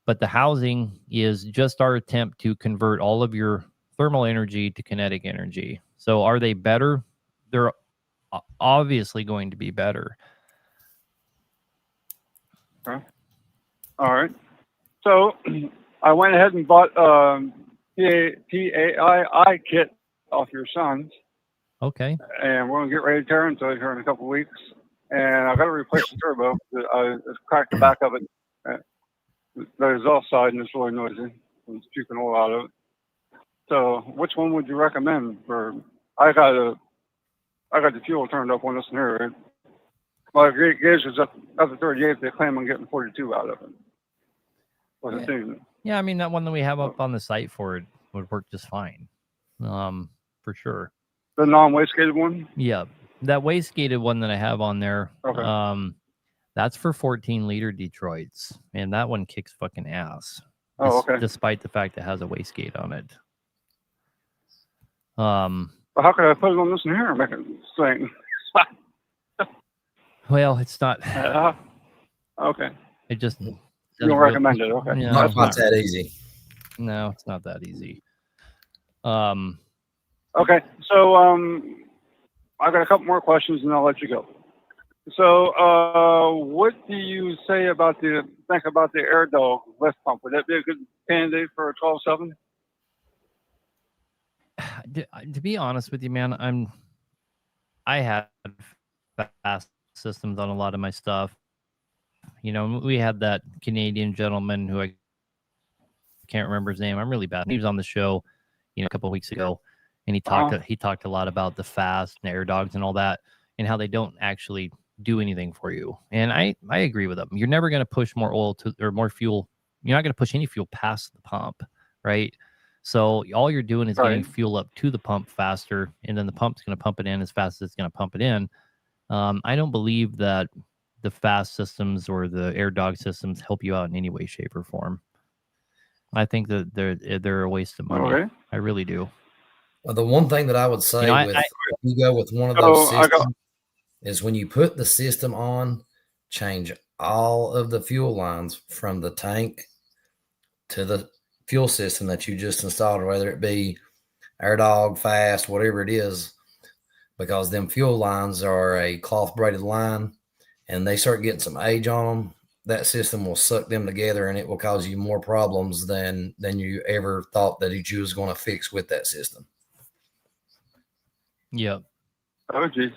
but the housing is just our attempt to convert all of your thermal energy to kinetic energy. So are they better? They're obviously going to be better. Okay. All right. So I went ahead and bought PAI kit off your son's, Okay. and we're gonna get ready to tear into it here in a couple of weeks. And I got to replace the turbo. It's cracked the back of it. The exhaust side, and it's really noisy. It's puking all out of it. So, which one would you recommend? For I got the fuel turned up on this one here. My gauge is up to 38. They claim I'm getting 42 out of it. With the tune. Yeah, I mean that one that we have up on the site for it would work just fine. For sure. The non-wastegated one? Yeah. That wastegated one that I have on there. Okay. That's for 14-liter Detroits, and that one kicks fucking ass. Oh, okay. Despite the fact it has a wastegate on it. But how could I put it on this one here and make it sing? Well, it's not. Okay. It just. You don't recommend it, okay? No, Not quite that easy. No, it's not that easy. Okay, so I've got a couple more questions and I'll let you go. So, what do you think about the Air Dog lift pump? Would that be a good candidate for a 12.7? To be honest with you, man, I had fast systems on a lot of my stuff. You know, we had that Canadian gentleman who I can't remember his name. I'm really bad. He was on the show, a couple of weeks ago, and he talked a lot about the fast and Air Dogs and all that, and how they don't actually do anything for you. And I agree with them. You're never going to push more oil or more fuel. You're not going to push any fuel past the pump, right? So all you're doing is getting fuel up to the pump faster, and then the pump's going to pump it in as fast as it's going to pump it in. I don't believe that the fast systems or the Air Dog systems help you out in any way, shape, or form. I think that they're a waste of money. Okay. I really do. Well, the one thing that I would say if you go with one of So those systems is when you put the system on, change all of the fuel lines from the tank to the fuel system that you just installed, whether it be Air Dog, Fast, whatever it is, because them fuel lines are a cloth braided line and they start getting some age on them. That system will suck them together and it will cause you more problems than you ever thought that you was going to fix with that system. Yep. Oh, geez.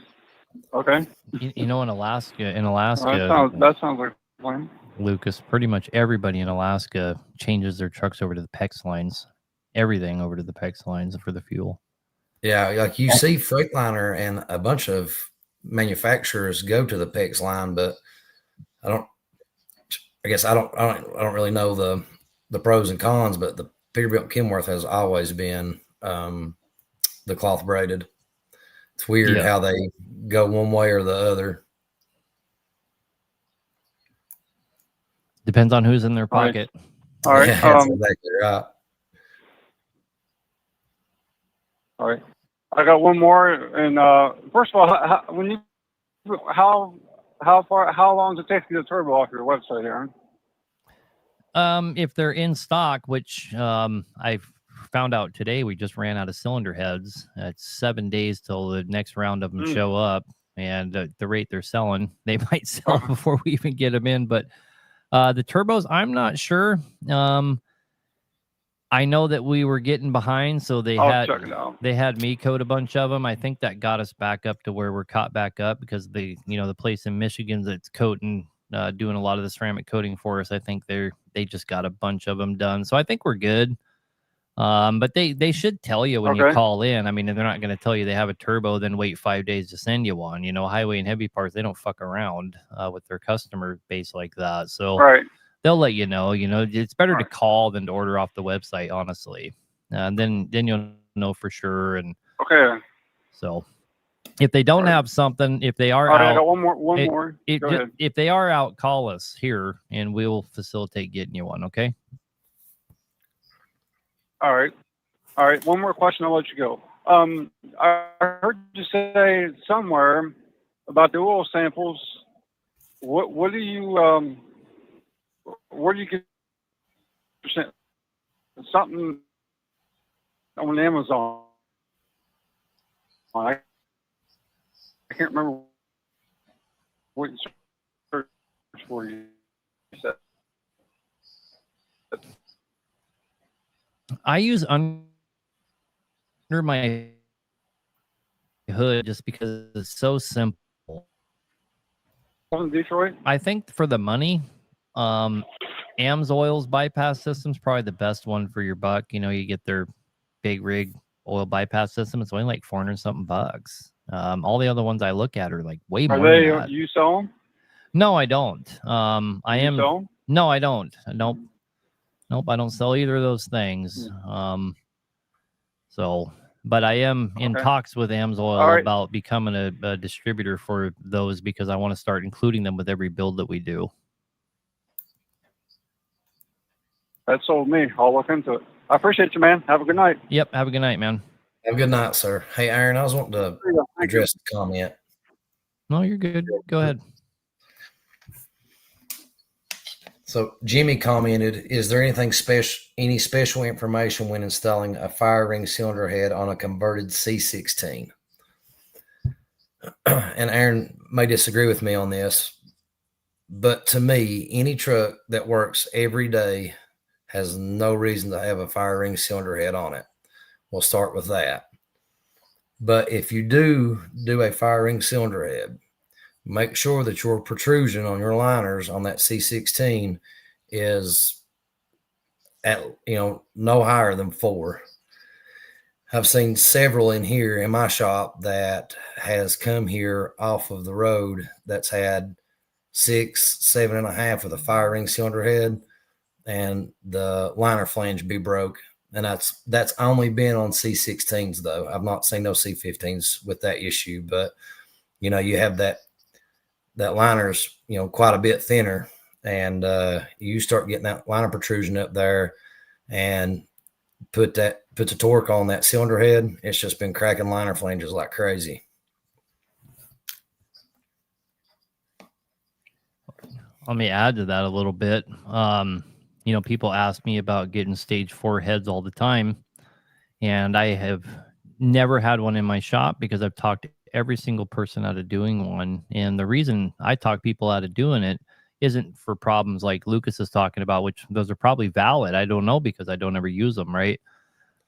Okay. In Alaska, that sounds like fun. Lucas, pretty much everybody in Alaska changes their trucks over to the PEX lines. Everything over to the PEX lines for the fuel. Yeah, like you see Freightliner and a bunch of manufacturers go to the PEX line, but I don't really know the pros and cons, but the Peterbilt Kenworth has always been the cloth braided. It's weird how they go one way or the other. Depends on who's in their pocket. All right. Yeah, that's exactly right. All right. I got one more. And first of all, how long does it take to get a turbo off your website, Aaron? If they're in stock, which I've found out today, we just ran out of cylinder heads. It's 7 days till the next round of them show up, and at the rate they're selling, they might sell before we even get them in. But the turbos, I'm not sure. I know that we were getting behind, so they had me coat a bunch of them. I think that got us back up to where we're caught back up because the place in Michigan that's coating, doing a lot of the ceramic coating for us. I think they just got a bunch of them done, so I think we're good. But they should tell you when you call in. I mean, they're not going to tell you they have a turbo, then wait 5 days to send you one. Highway and heavy parts, they don't fuck around with their customer base like that. So they'll let you know. It's better to call than to order off the website, honestly. And then you'll know for sure. And so if they don't have something, if they are out, I got one more. Go ahead. If they are out, call us here and we'll facilitate getting you one. Okay. All right. One more question. I'll let you go. I heard you say somewhere about the oil samples. What do you where do you get something on Amazon? I can't remember what you searched for. You I use under my hood just because it's so simple. From Detroit? I think for the money, AMSOIL's bypass system's probably the best one for your buck. You know, you get their big rig oil bypass system. It's only like 400 something bucks. All the other ones I look at are like way more. Are they, than that. you sell them? No, I don't. I You am. sell 'em? No, I don't. Nope. Nope. I don't sell either of those things. So, but I am in Okay. talks with AMSOIL All right. about becoming a distributor for those because I want to start including them with every build that we do. That sold me. I'll look into it. I appreciate you, man. Have a good night. Yep. Have a good night, man. Have a good night, sir. Hey, Aaron, I was wanting to There you go. Thank you. address the comment. No, you're good. Go ahead. So Jimmy commented, is there anything special, any special information when installing a fire ring cylinder head on a converted C16? And Aaron may disagree with me on this, but to me, any truck that works every day has no reason to have a fire ring cylinder head on it. We'll start with that. But if you do a fire ring cylinder head, make sure that your protrusion on your liners on that C16 is at, no higher than 4. I've seen several in here in my shop that has come here off of the road that's had 6, 7.5 with a fire ring cylinder head, and the liner flange be broke. And that's only been on C16s though. I've not seen no C15s with that issue, but you have that liner's, quite a bit thinner, and you start getting that liner protrusion up there and put the torque on that cylinder head. It's just been cracking liner flanges like crazy. Let me add to that a little bit. People ask me about getting stage 4 heads all the time, and I have never had one in my shop because I've talked every single person out of doing one. And the reason I talk people out of doing it isn't for problems like Lucas is talking about, which those are probably valid. I don't know because I don't ever use them, right?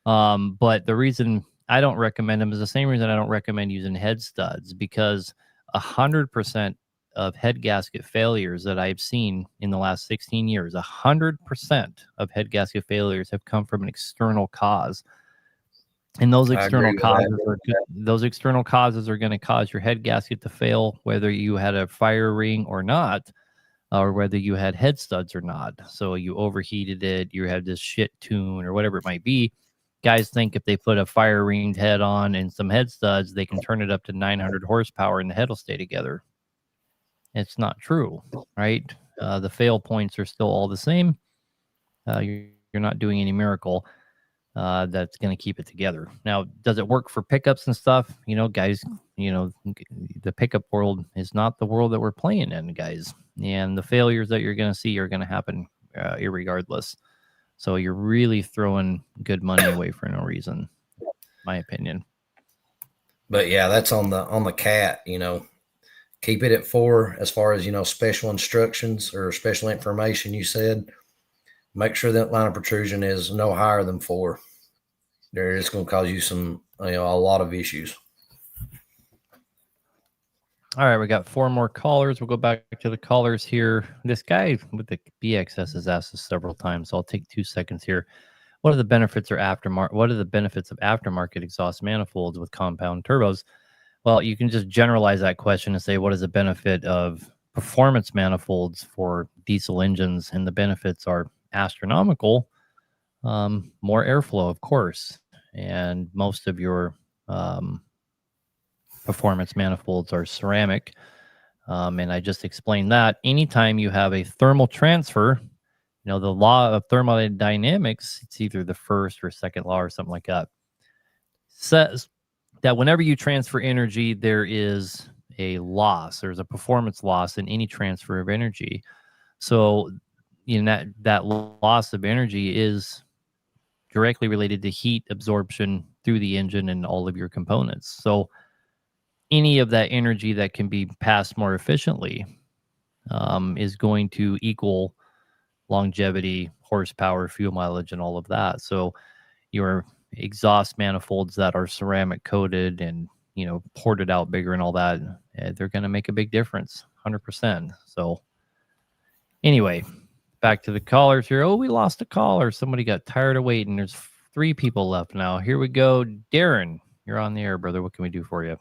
But the reason I don't recommend them is the same reason I don't recommend using head studs, because 100% of head gasket failures that I've seen in the last 16 years, 100% of head gasket failures have come from an external cause. And those external causes are going to cause your head gasket to fail, whether you had a fire ring or not, or whether you had head studs or not. So you overheated it, you had this shit tune or whatever it might be. Guys think if they put a fire ringed head on and some head studs, they can turn it up to 900 horsepower and the head will stay together. It's not true, right? The fail points are still all the same. You're not doing any miracle that's going to keep it together. Now, does it work for pickups and stuff? Guys, the pickup world is not the world that we're playing in, guys. And the failures that you're going to see are going to happen irregardless. So you're really throwing good money away for no reason, my opinion. But yeah, that's on the cat, keep it at 4 as far as, special instructions or special information. You said, make sure that line of protrusion is no higher than 4. They're just going to cause you some, a lot of issues. All right, we got 4 more callers. We'll go back to the callers here. This guy with the BXS has asked us several times, so I'll take 2 seconds here. What are the benefits of aftermarket exhaust manifolds with compound turbos? Well, you can just generalize that question and say, what is the benefit of performance manifolds for diesel engines? And the benefits are astronomical. More airflow, of course. And most of your performance manifolds are ceramic. And I just explained that. Anytime you have a thermal transfer, the law of thermodynamics, it's either the first or second law or something like that, says that whenever you transfer energy, there is a loss. There's a performance loss in any transfer of energy. So that loss of energy is directly related to heat absorption through the engine and all of your components. So any of that energy that can be passed more efficiently is going to equal longevity, horsepower, fuel mileage, and all of that. So your exhaust manifolds that are ceramic coated and, ported out bigger and all that, they're going to make a big difference, 100%. So anyway, back to the callers here. Oh, we lost a caller. Somebody got tired of waiting. There's 3 people left now. Here we go. Darren, you're on the air, brother. What can we do for you?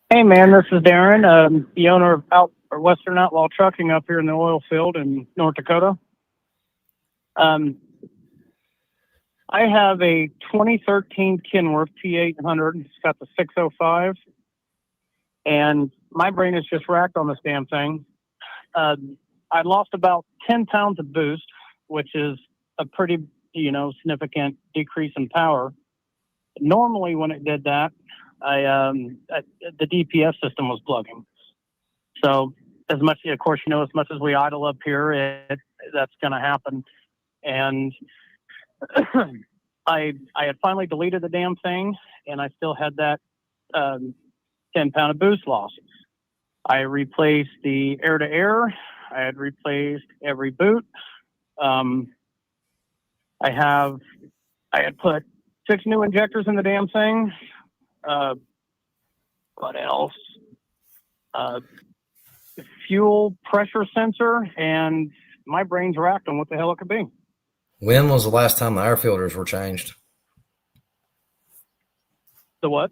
Hey, man, this is Darren, the owner of Western Outlaw Trucking up here in the oil field in North Dakota. I have a 2013 Kenworth T800. It's got the 605, and my brain is just racked on this damn thing. I lost about 10 pounds of boost, which is a pretty, significant decrease in power. Normally, when it did that, the DPF system was plugging. So as much, of course, as much as we idle up here, that's going to happen. And I had finally deleted the damn thing, and I still had that 10 pound of boost loss. I replaced the air to air. I had replaced every boot. I had put 6 new injectors in the damn thing. What else? Fuel pressure sensor, and my brain's racked on what the hell it could be. When was the last time the air filters were changed? The what?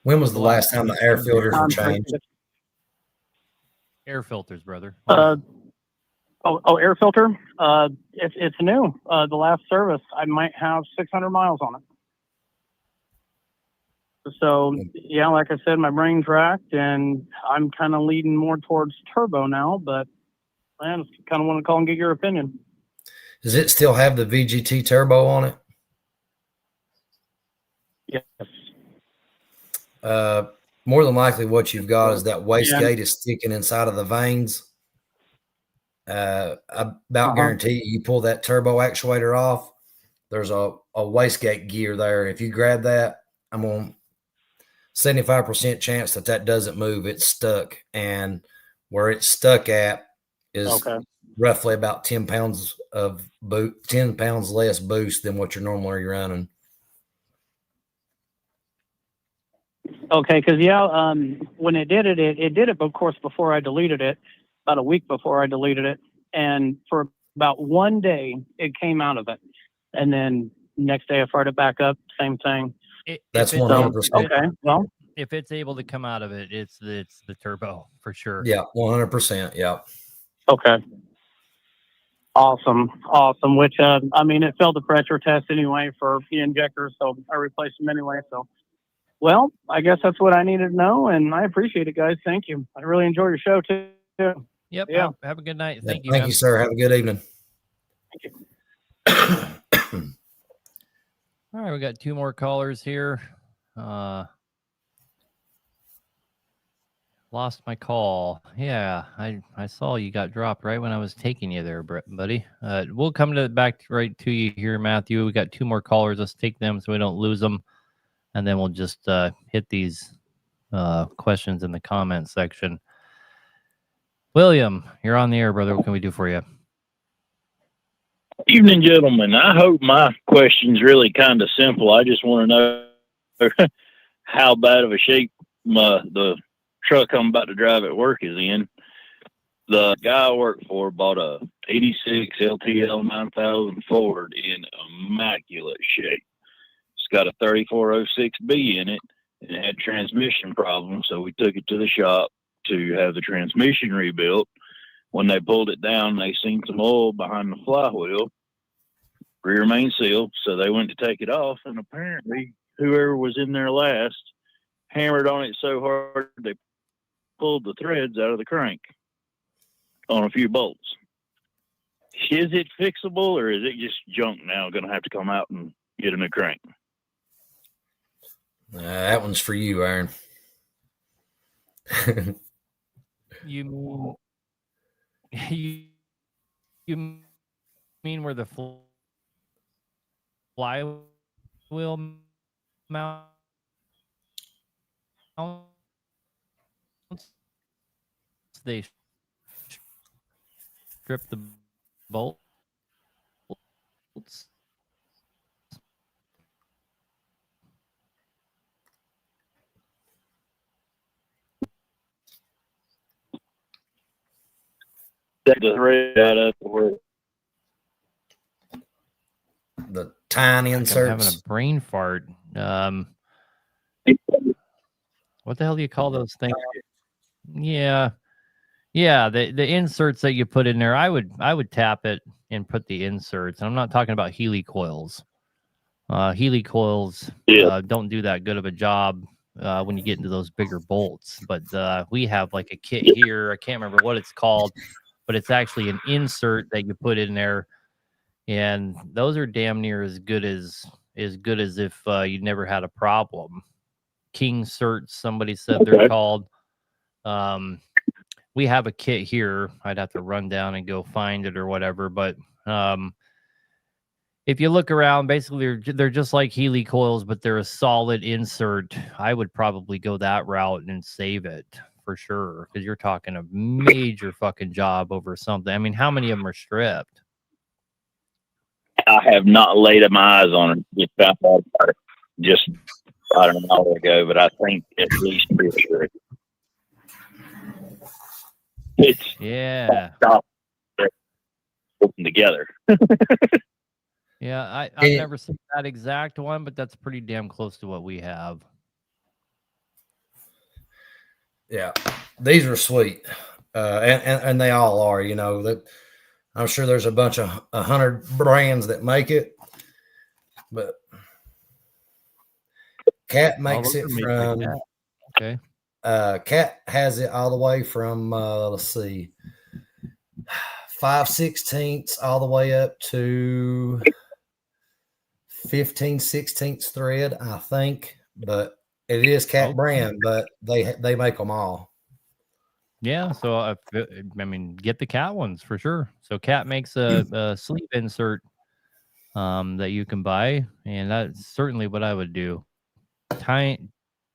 When was the last time the air filters were changed? Air filters, brother. Air filter. It's new. The last service, I might have 600 miles on it. So yeah, like I said, my brain's racked, and I'm kind of leading more towards turbo now. But I just kind of want to call and get your opinion. Does it still have the VGT turbo on it? Yes. More than likely, what you've got is that wastegate is sticking inside of the vanes. I about guarantee you pull that turbo actuator off, there's a wastegate gear there. If you grab that, I'm on 75% chance that doesn't move. It's stuck, and where it's stuck at is roughly about 10 pounds of 10 pounds less boost than what you're normally running. Okay, because when it did it, it did it, of course, before I deleted it, about a week before I deleted it, and for about 1 day, it came out of it, and then next day I fired it back up, same thing. That's 100%. Okay, well, if it's able to come out of it, it's the turbo for sure. Yeah, 100%. Yeah. Okay. Awesome. Which it failed the pressure test anyway for the injectors, so I replaced them anyway. So, well, I guess that's what I needed to know, and I appreciate it, guys. Thank you. I really enjoy your show too. Yep. Yeah. Have a good night. Thank you. Thank you, sir. Have a good evening. Thank you. All right, we got 2 more callers here. Lost my call. Yeah, I saw you got dropped right when I was taking you there, buddy. We'll come back right to you here, Matthew. We got 2 more callers. Let's take them so we don't lose them, and then we'll just hit these questions in the comment section. William, you're on the air, brother. What can we do for you? Evening, gentlemen. I hope my question's really kind of simple. I just want to know how bad of a shape the truck I'm about to drive at work is in. The guy I work for bought a 86 LTL 9000 Ford in immaculate shape. It's got a 3406B in it, and it had transmission problems, so we took it to the shop to have the transmission rebuilt. When they pulled it down, they seen some oil behind the flywheel, rear main seal, so they went to take it off, and apparently whoever was in there last hammered on it so hard they pulled the threads out of the crank on a few bolts. Is it fixable, or is it just junk now, going to have to come out and get a new crank? That one's for you, Aaron. You mean where the flywheel mounts? They strip the bolt inserts. Take the thread out of the word. The tiny I'm having inserts. a brain fart. What the hell do you call those things? Yeah. Yeah, the inserts that you put in there, I would tap it and put the inserts. I'm not talking about Healy coils. Healy coils don't do that good of a job when you get into those bigger bolts. But we have like a kit here. I can't remember what it's called, but it's actually an insert that you put in there, and those are damn near as good as if you never had a problem. King certs, somebody said they're called. We have a kit here. I'd have to run down and go find it or whatever. But if you look around, basically they're just like Healy coils, but they're a solid insert. I would probably go that route and save it for sure, because you're talking a major fucking job over something. I mean, how many of them are stripped? I have not laid my eyes on it. Just found out about it just I don't know, an hour ago, but I think at least 3 or 4. It's stop putting together. Yeah, I've never seen that exact one, but that's pretty damn close to what we have. Yeah, these are sweet, and they all are. You know that I'm sure there's a bunch of 100 brands that make it, but Cat makes it from. Okay. Cat has it all the way from let's see, 5/16 all the way up to 15/16 thread, I think. But it is Cat brand, but they make them all. Yeah, so I mean, get the Cat ones for sure. So Cat makes a sleeve insert that you can buy, and that's certainly what I would do.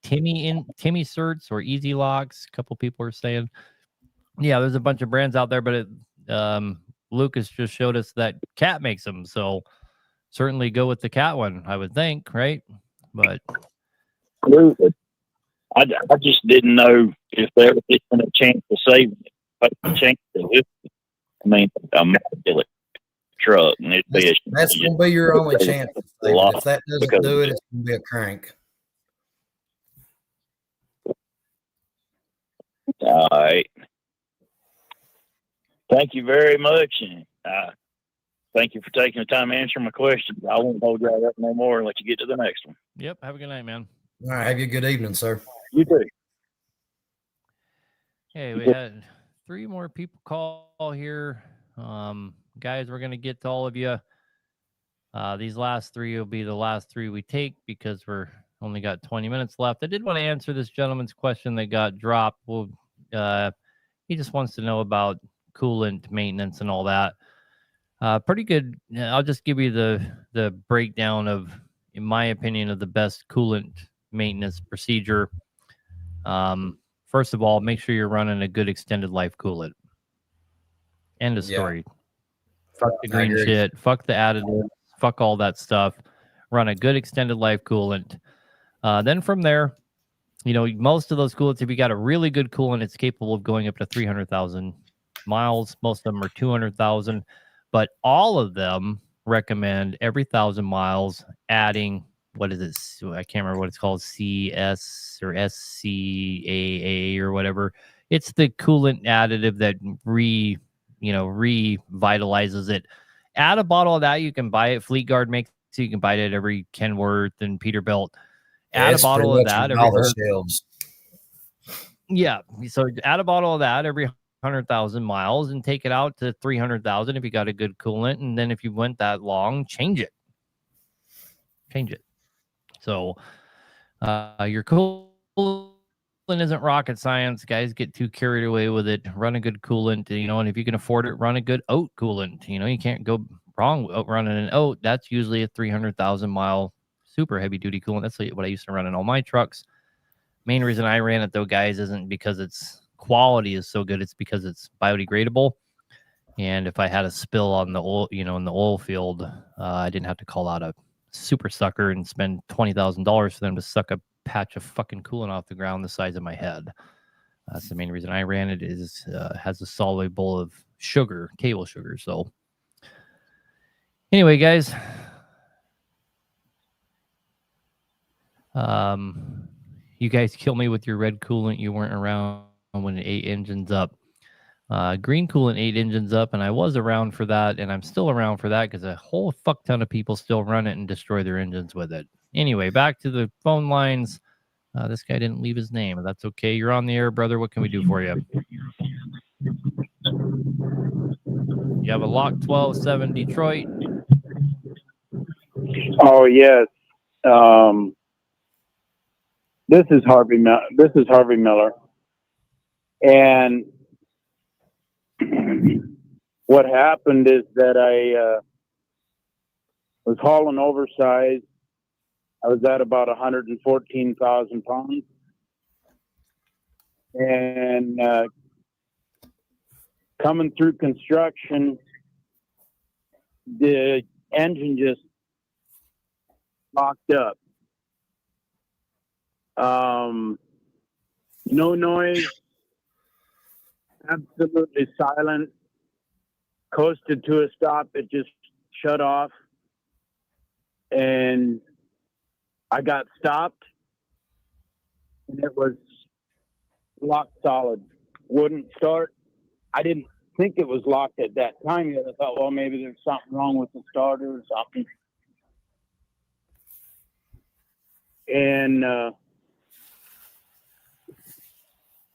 Timmy certs or Easy Locks. A couple people are saying, yeah, there's a bunch of brands out there, but Lucas just showed us that Cat makes them, so certainly go with the Cat one, I would think, right? But I just didn't know if there was a chance to save it. But chance to lift it. I mean, a immaculate truck, and that's going to be your only chance to save it. If that doesn't do it, it's going to be a crank. All right. Thank you very much, and thank you for taking the time to answer my questions. I won't hold you up no more and let you get to the next one. Yep. Have a good night, man. All right. Have you a good evening, sir. You too. Hey, we had 3 more people call here. Guys, we're going to get to all of you. These last 3 will be the last 3 we take because we're only got 20 minutes left. I did want to answer this gentleman's question that got dropped. Well, he just wants to know about coolant maintenance and all that. Pretty good. I'll just give you the breakdown of, in my opinion, of the best coolant maintenance procedure. First of all, make sure you're running a good extended life coolant. End of story. Fuck the green shit. Fuck the additives. Fuck all that stuff. Run a good extended life coolant. Then from there, you know, most of those coolants, if you got a really good coolant, it's capable of going up to 300,000 miles. Most of them are 200,000, but all of them recommend every 1,000 miles adding, what is it? I can't remember what it's called, CS or SCAA or whatever. It's the coolant additive that revitalizes it. Add a bottle of that. You can buy it. Fleet Guard makes it. You can buy it at every Kenworth and Peterbilt. Add a bottle of that every shelves. Yeah. So add a bottle of that every 100,000 miles and take it out to 300,000 if you got a good coolant. And then if you went that long, change it. So your coolant isn't rocket science. Guys get too carried away with it. Run a good coolant, and if you can afford it, run a good oat coolant. You can't go wrong with running an oat. That's usually a 300,000 mile super heavy duty coolant. That's what I used to run in all my trucks. Main reason I ran it though, guys, isn't because its quality is so good. It's because it's biodegradable. And if I had a spill on the oil, in the oil field, I didn't have to call out a super sucker and spend $20,000 for them to suck a patch of fucking coolant off the ground the size of my head. That's the main reason I ran it. Is has a solid bowl of sugar, table sugar. So anyway, guys, you guys kill me with your red coolant. You weren't around when it ate engines up. Green coolant ate engines up, and I was around for that, and I'm still around for that because a whole fuck ton of people still run it and destroy their engines with it. Anyway, back to the phone lines. This guy didn't leave his name. That's okay. You're on the air, brother. What can we do for you? You have a Lock 12-7 Detroit. Oh yes. This is Harvey. This is Harvey Miller, and what happened is that I was hauling oversized. I was at about 114,000 pounds, and coming through construction, the engine just locked up. No noise, absolutely silent. Coasted to a stop. It just shut off, and I got stopped, and it was locked solid. Wouldn't start. I didn't think it was locked at that time yet. I thought, well, maybe there's something wrong with the starter or something. And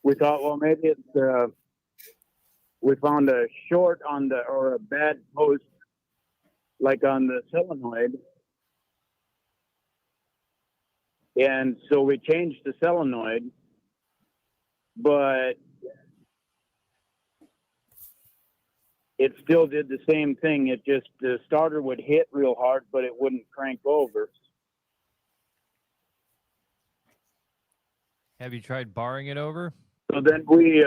we thought, well, maybe it's we found a short on the, or a bad post, like on the solenoid. And so we changed the solenoid, but it still did the same thing. It just, the starter would hit real hard, but it wouldn't crank over. Have you tried barring it over? So then we,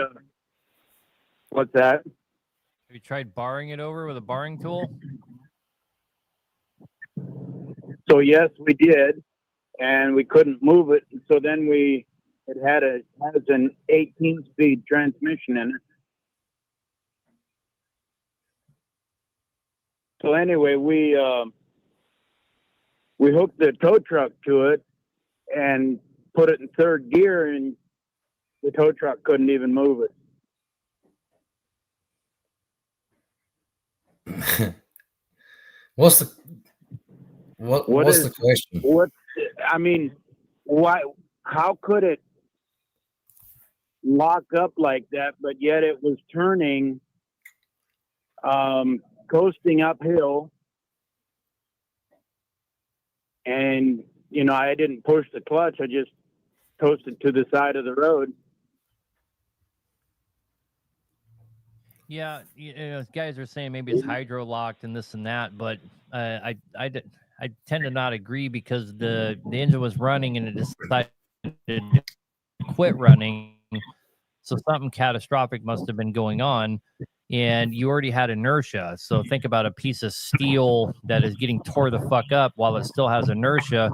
what's that? Have you tried barring it over with a barring tool? So yes, we did, and we couldn't move it. So then it has an 18-speed transmission in it. So anyway, we hooked the tow truck to it and put it in third gear, and the tow truck couldn't even move it. What's the question? I mean, why? How could it lock up like that? But yet it was turning, coasting uphill, and I didn't push the clutch. I just coasted to the side of the road. Yeah, guys are saying maybe it's hydro locked and this and that, but I tend to not agree because the engine was running and it decided to quit running, so something catastrophic must have been going on, and you already had inertia. So think about a piece of steel that is getting tore the fuck up while it still has inertia.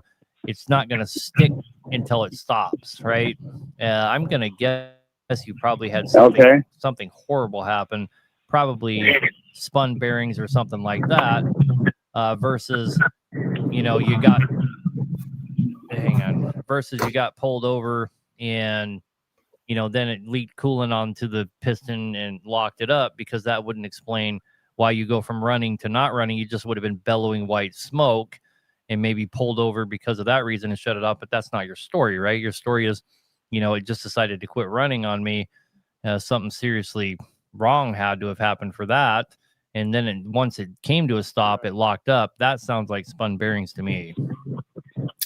It's not going to stick until it stops, right? I'm going to guess you probably had something horrible happen, probably spun bearings or something like that, versus, you got pulled over and, then it leaked coolant onto the piston and locked it up, because that wouldn't explain why you go from running to not running. You just would have been bellowing white smoke and maybe pulled over because of that reason and shut it off. But that's not your story, right? Your story is, it just decided to quit running on me. Something seriously wrong had to have happened for that. And then once it came to a stop, it locked up. That sounds like spun bearings to me.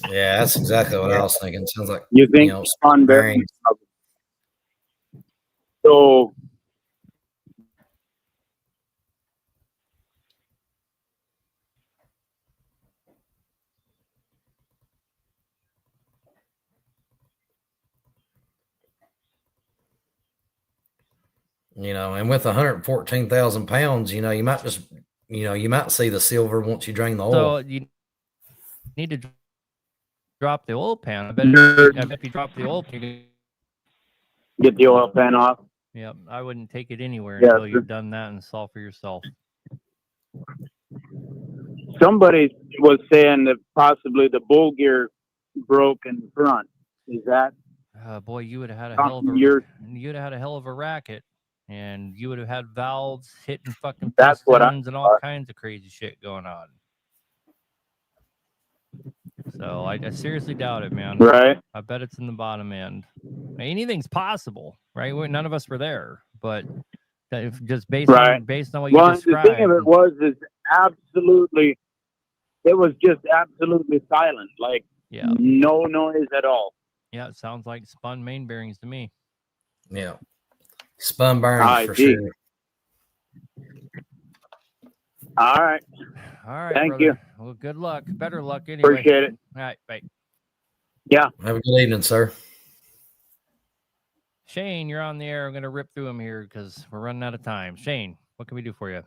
Yeah, that's exactly what I was thinking. Sounds like you think spun bearings. So And with 114,000 pounds, you might just, you might see the silver once you drain the oil. So you need to drop the oil pan. I bet if you drop the oil pan, Get the oil pan off. yeah, I wouldn't take it anywhere Yeah, until you've done that and solve for yourself. Somebody was saying that possibly the bull gear broke in the front. Is that? Boy, you would have had a Something you'd have had a hell of a racket, and you would have had valves hitting fucking That's what I pistons and all kinds of crazy shit going on. So I seriously doubt it, man. Right. I bet it's in the bottom end. Anything's possible, right? None of us were there, but just based on what you described. The thing of it was absolutely, it was just absolutely silent, like no noise at all. Yeah, it sounds like spun main bearings to me. Yeah, spun bearings for sure. All right. Thank brother. you. Well, good luck. Better luck anyway. Appreciate it. All right, bye. Yeah. Have a good evening, sir. Shane, you're on the air. I'm going to rip through them here because we're running out of time. Shane, what can we do for you?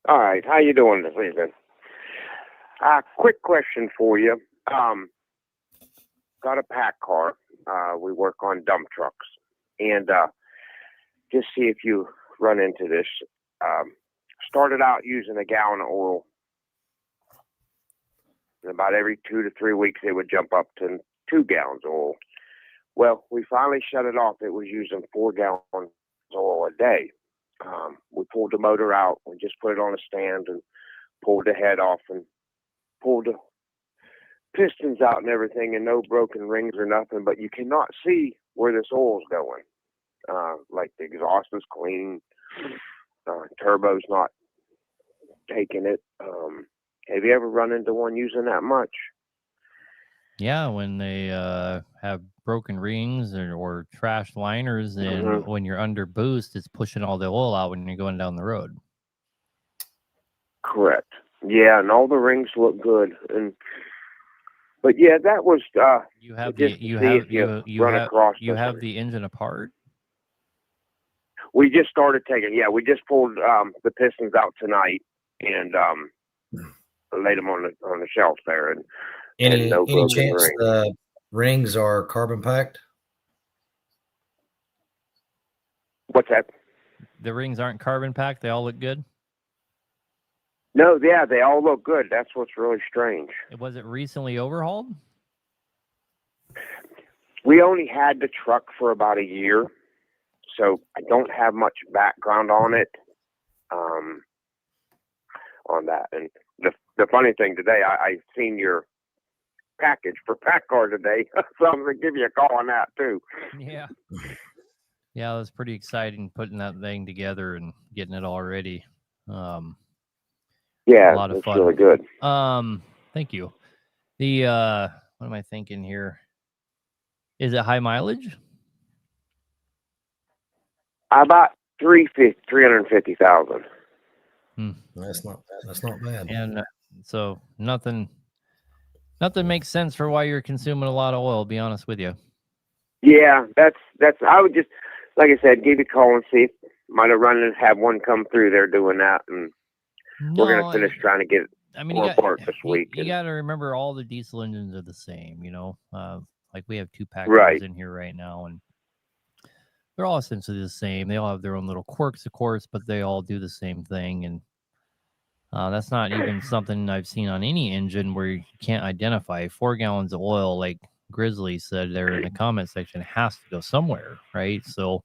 All right. How you doing this evening? Quick question for you. Got a pack car. We work on dump trucks. And just see if you run into this. Started out using a gallon of oil. And about every 2 to 3 weeks, it would jump up to 2 gallons of oil. Well, we finally shut it off. It was using 4 gallons of oil a day. We pulled the motor out. We just put it on a stand and pulled the head off and pulled the pistons out and everything, and no broken rings or nothing. But you cannot see where this oil's going. Like the exhaust is clean. Turbo's not taking it. Have you ever run into one using that much? Yeah, when they have broken rings or trashed liners, and when you're under boost, it's pushing all the oil out when you're going down the road. Correct. Yeah, and all the rings look good. But yeah, that was you have the engine apart. We just started taking. Yeah, we just pulled the pistons out tonight and laid them on the shelf there. And any no chance rings. the rings are carbon packed? What's that? The rings aren't carbon packed. They all look good. No, yeah, they all look good. That's what's really strange. Was it recently overhauled? We only had the truck for about a year, so I don't have much background on it. On that, and the funny thing today, I seen your package for Pack Car today, so I'm gonna give you a call on that too. Yeah. Yeah, it was pretty exciting putting that thing together and getting it all ready. Yeah, a lot of it's fun. really good. Thank you. The what am I thinking here? Is it high mileage? About 350,000. That's not bad. And so nothing makes sense for why you're consuming a lot of oil. To be honest with you. Yeah, that's. I would just, like I said, give you a call and see if might have run and have one come through there doing that, and we're gonna finish trying to get more parts this week. You got to remember, all the diesel engines are the same. Like we have 2 pack Right. in here right now, and they're all essentially the same. They all have their own little quirks, of course, but they all do the same thing. And that's not even something I've seen on any engine where you can't identify. 4 gallons of oil, like Grizzly said there in the comment section, has to go somewhere, right? So,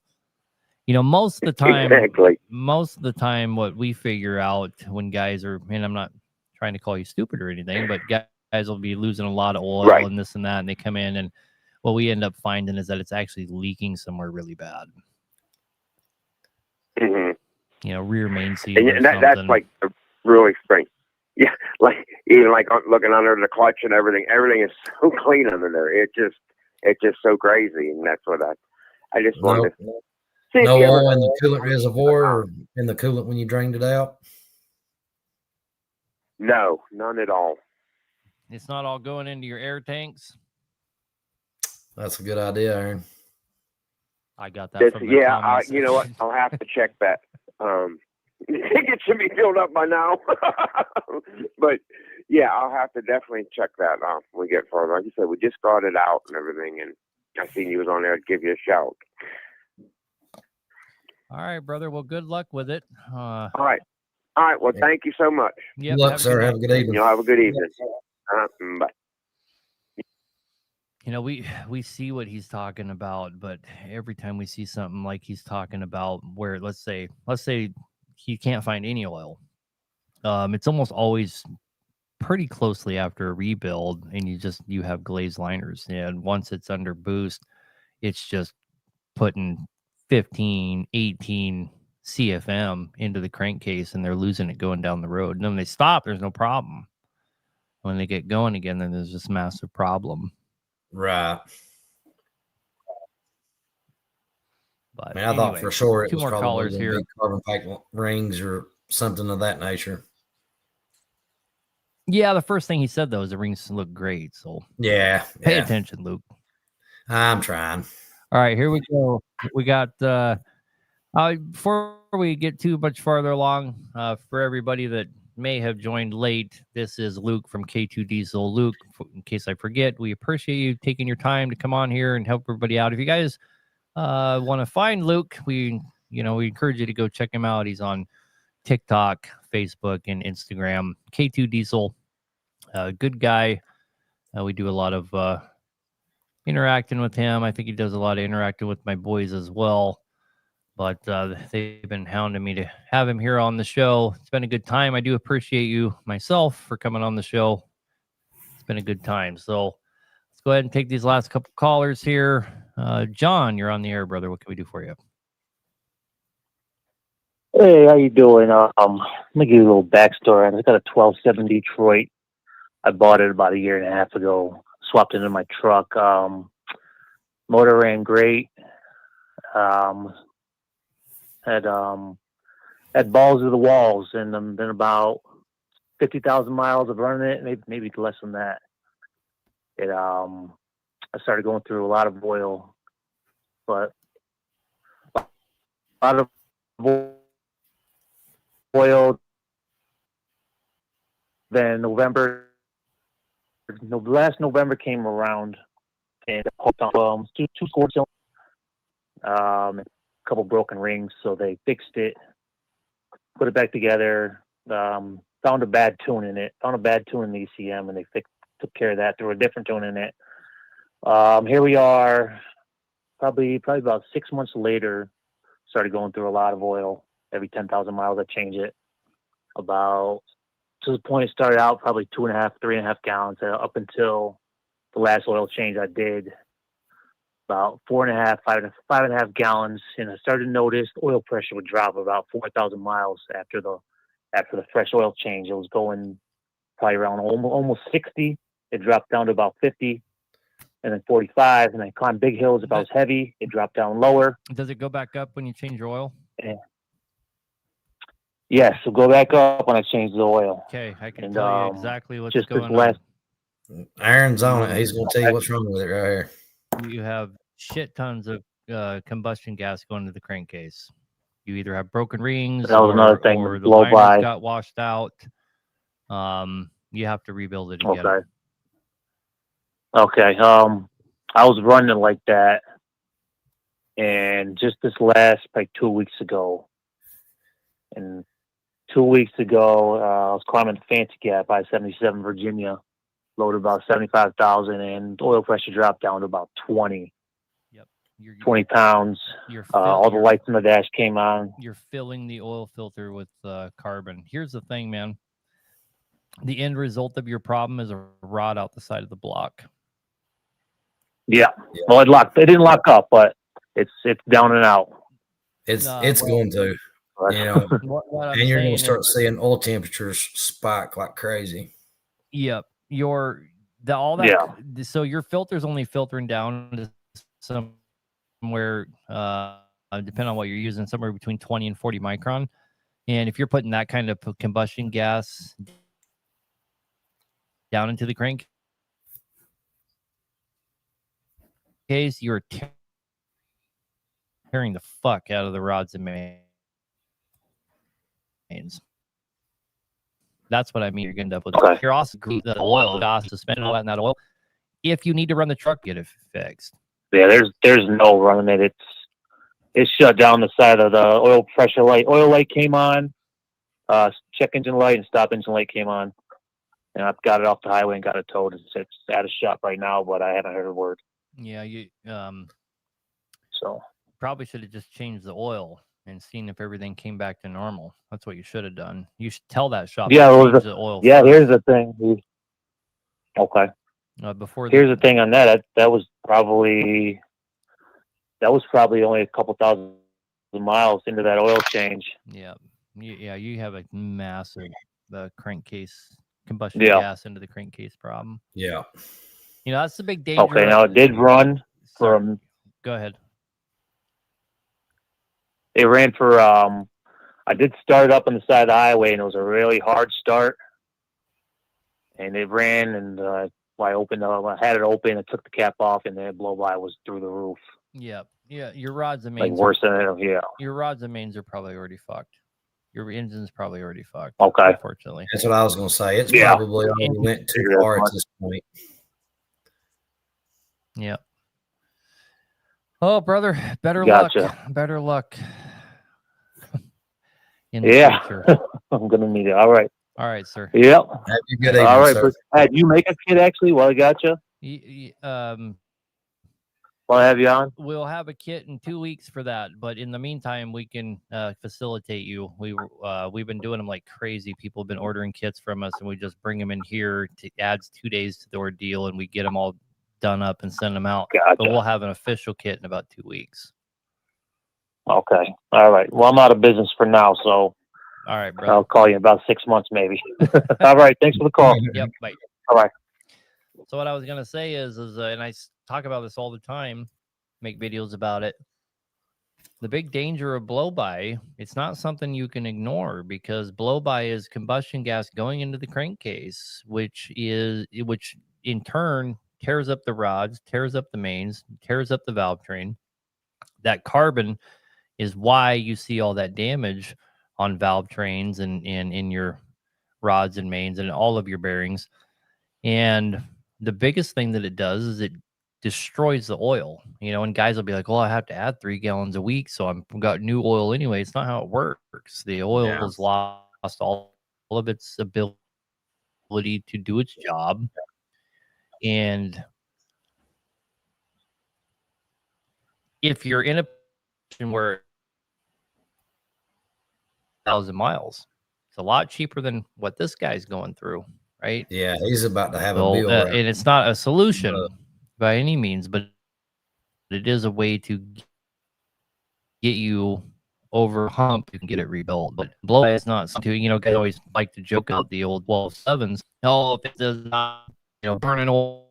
most of the time, what we figure out when guys are, and I'm not trying to call you stupid or anything, but guys will be losing a lot of oil and this and that, and they come in, and what we end up finding is that it's actually leaking somewhere really bad. Rear main seat. And that's like really strange. Yeah, like even like looking under the clutch and everything is so clean under there. It's just so crazy, and that's what I just wanted to see. No oil in the coolant reservoir or in the coolant when you drained it out? No, none at all. It's not all going into your air tanks. That's a good idea, Aaron. I got that from the Yeah, comments you know what? section. I'll have to check that. You know what? I'll have to check that. It should be filled up by now. But yeah, I'll have to definitely check that when we get further. Like you said, we just got it out and everything, and I seen you was on there to give you a shout. All right, brother. Well, good luck with it. All right. Well, thank you so much. Yep, Good luck, have a sir. good Have a night. good evening. You'll have a good evening. Bye. You know, we see what he's talking about, but every time we see something like he's talking about, where let's say he can't find any oil, it's almost always pretty closely after a rebuild, and you have glazed liners, and once it's under boost, it's just putting 15, 18 CFM into the crankcase, and they're losing it going down the road. And then they stop, there's no problem. When they get going again, then there's this massive problem. Right. But I mean, I thought anyway, for sure it two was more probably callers going to here. be carbon pack rings or something of that nature. Yeah, the first thing he said though is the rings look great. So Yeah. pay attention, Luke. I'm trying. All right, here we go. We got before we get too much farther along, for everybody that may have joined late, this is Luke from K2 Diesel. Luke, in case I forget, we appreciate you taking your time to come on here and help everybody out. If you guys want to find Luke, we encourage you to go check him out. He's on TikTok, Facebook, and Instagram. K2 Diesel, good guy. We do a lot of interacting with him. I think he does a lot of interacting with my boys as well. But they've been hounding me to have him here on the show. It's been a good time. I do appreciate you myself for coming on the show. It's been a good time. So let's go ahead and take these last couple callers here. John, you're on the air, brother. What can we do for you? Hey, how you doing? Let me give you a little backstory. I got a 12.7 Detroit. I bought it about a year and a half ago. Swapped it into my truck. Motor ran great. Had balls to the walls, and then about 50,000 miles of running it, maybe less than that. I started going through a lot of oil, but a lot of oil. Then last November came around, and hooked on two squirts, a couple broken rings, so they fixed it, put it back together. Found a bad tune in it. Found a bad tune in the ECM, and they took care of that. Threw a different tune in it. Here we are, probably about 6 months later. Started going through a lot of oil. Every 10,000 miles, I change it. About to the point it started out probably 2.5, 3.5 gallons. Up until the last oil change I did, about 4.5, 5.5 gallons. And I started to notice oil pressure would drop about 4,000 miles after the fresh oil change. It was going probably around almost 60. It dropped down to about 50, and then 45. And I climbed big hills. If I was heavy, it dropped down lower. Does it go back up when you change your oil? Yeah. Yes, so go back up when I change the oil. Okay, I can tell you exactly what's just going this last, on. Aaron's on it. He's going to tell you what's wrong with it right here. You have shit tons of combustion gas going to the crankcase. You either have broken rings, that was another thing or to the blow liners by. got washed out. You have to rebuild it again. Okay. I was running like that, and just this last 2 weeks ago, I was climbing the Fancy Gap, I-77 Virginia, loaded about 75,000, and oil pressure dropped down to about 20. Yep. 20 pounds. All the lights in the dash came on. You're filling the oil filter with carbon. Here's the thing, man. The end result of your problem is a rod out the side of the block. Yeah. Well, it didn't lock up, but it's down and out. It's going to, you know, what and you're going saying to start is- seeing oil temperatures spike like crazy. Yep. So your filter's only filtering down to somewhere, depending on what you're using, somewhere between 20 and 40 micron. And if you're putting that kind of combustion gas down into the crank case, you're tearing the fuck out of the rods and mains. That's what I mean. You're going to end up with you're also the oil, gas, suspended, all that in that oil. If you need to run the truck, get it fixed. Yeah, there's no running it. It's shut down the side of the oil pressure light. Oil light came on, check engine light and stop engine light came on. And I've got it off the highway and got it towed. It's at a shop right now, but I haven't heard a word. Yeah, you so probably should have just changed the oil and seen if everything came back to normal. That's what you should have done. You should tell that shop yeah, to change the oil. Yeah, first. here's the thing. Okay. Before here's the thing on that. That was probably only a couple thousand miles into that oil change. Yeah, you have a massive crankcase combustion Yeah. gas into the crankcase problem. Yeah. That's the big danger. Okay, now it did run from. Go ahead. It ran for. I did start up on the side of the highway, and it was a really hard start. And it ran, and I had it open. I took the cap off, and the blow by was through the roof. Yeah. Your rods and Like mains. worse than it. Yeah. Your rods and mains are probably already fucked. Your engine's probably already fucked. Okay. Unfortunately. That's what I was going to say. It's Yeah. probably already went too far at this point. Yeah. Oh, brother, better Gotcha. luck. Better luck. In the Yeah. future. I'm gonna need it. All right. All right, sir. Yep. Have a good evening, All right. sir. Hey, you make a kit actually while I got you? While I have you on? We'll have a kit in 2 weeks for that, but in the meantime, we can facilitate you. We've been doing them like crazy. People have been ordering kits from us, and we just bring them in here. It adds 2 days to the ordeal, and we get them all done up and send them out. Gotcha. But we'll have an official kit in about 2 weeks. Okay. All right. Well, I'm out of business for now, so All right, brother. I'll call you in about 6 months, maybe. All right. Thanks for the call. Yep. Bye. All right. So what I was gonna say is, and I talk about this all the time, make videos about it. The big danger of blow-by, it's not something you can ignore, because blow-by is combustion gas going into the crankcase, which in turn tears up the rods, tears up the mains, tears up the valve train. That carbon is why you see all that damage on valve trains and in your rods and mains and all of your bearings. And the biggest thing that it does is it destroys the oil, and guys will be like, well, I have to add 3 gallons a week, so I've got new oil anyway. It's not how it works. The oil has lost all of its ability to do its job. And if you're in a position where 1,000 miles, it's a lot cheaper than what this guy's going through, right? Yeah, he's about to have a So, bill. and it's not a solution by any means, but it is a way to get you over hump. You can get it rebuilt, but blow is not something, guys always like to joke out the old 12.7s. Oh, if it does not, burning oil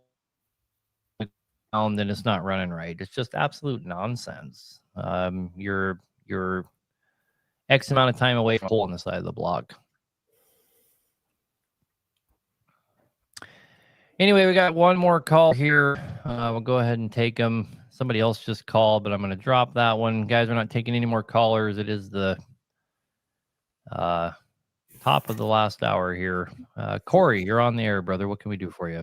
down, then it's not running right. It's just absolute nonsense. You're X amount of time away from a hole on the side of the block. Anyway, we got one more call here. We'll go ahead and take them. Somebody else just called, but I'm going to drop that one. Guys, we're not taking any more callers. It is the top of the last hour here. Corey, you're on the air, brother. What can we do for you?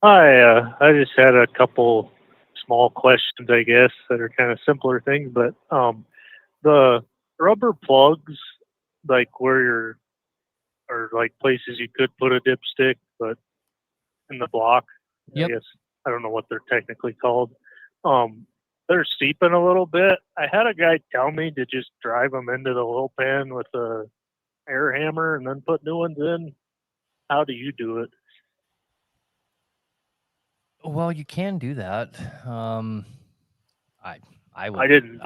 Hi, I just had a couple small questions, I guess, that are kind of simpler things, but the rubber plugs, like where or like places you could put a dipstick, but in the block, Yep. I guess, I don't know what they're technically called. They're seeping a little bit. I had a guy tell me to just drive them into the oil pan with a air hammer and then put new ones in. How do you do it? Well, you can do that. I don't know. I didn't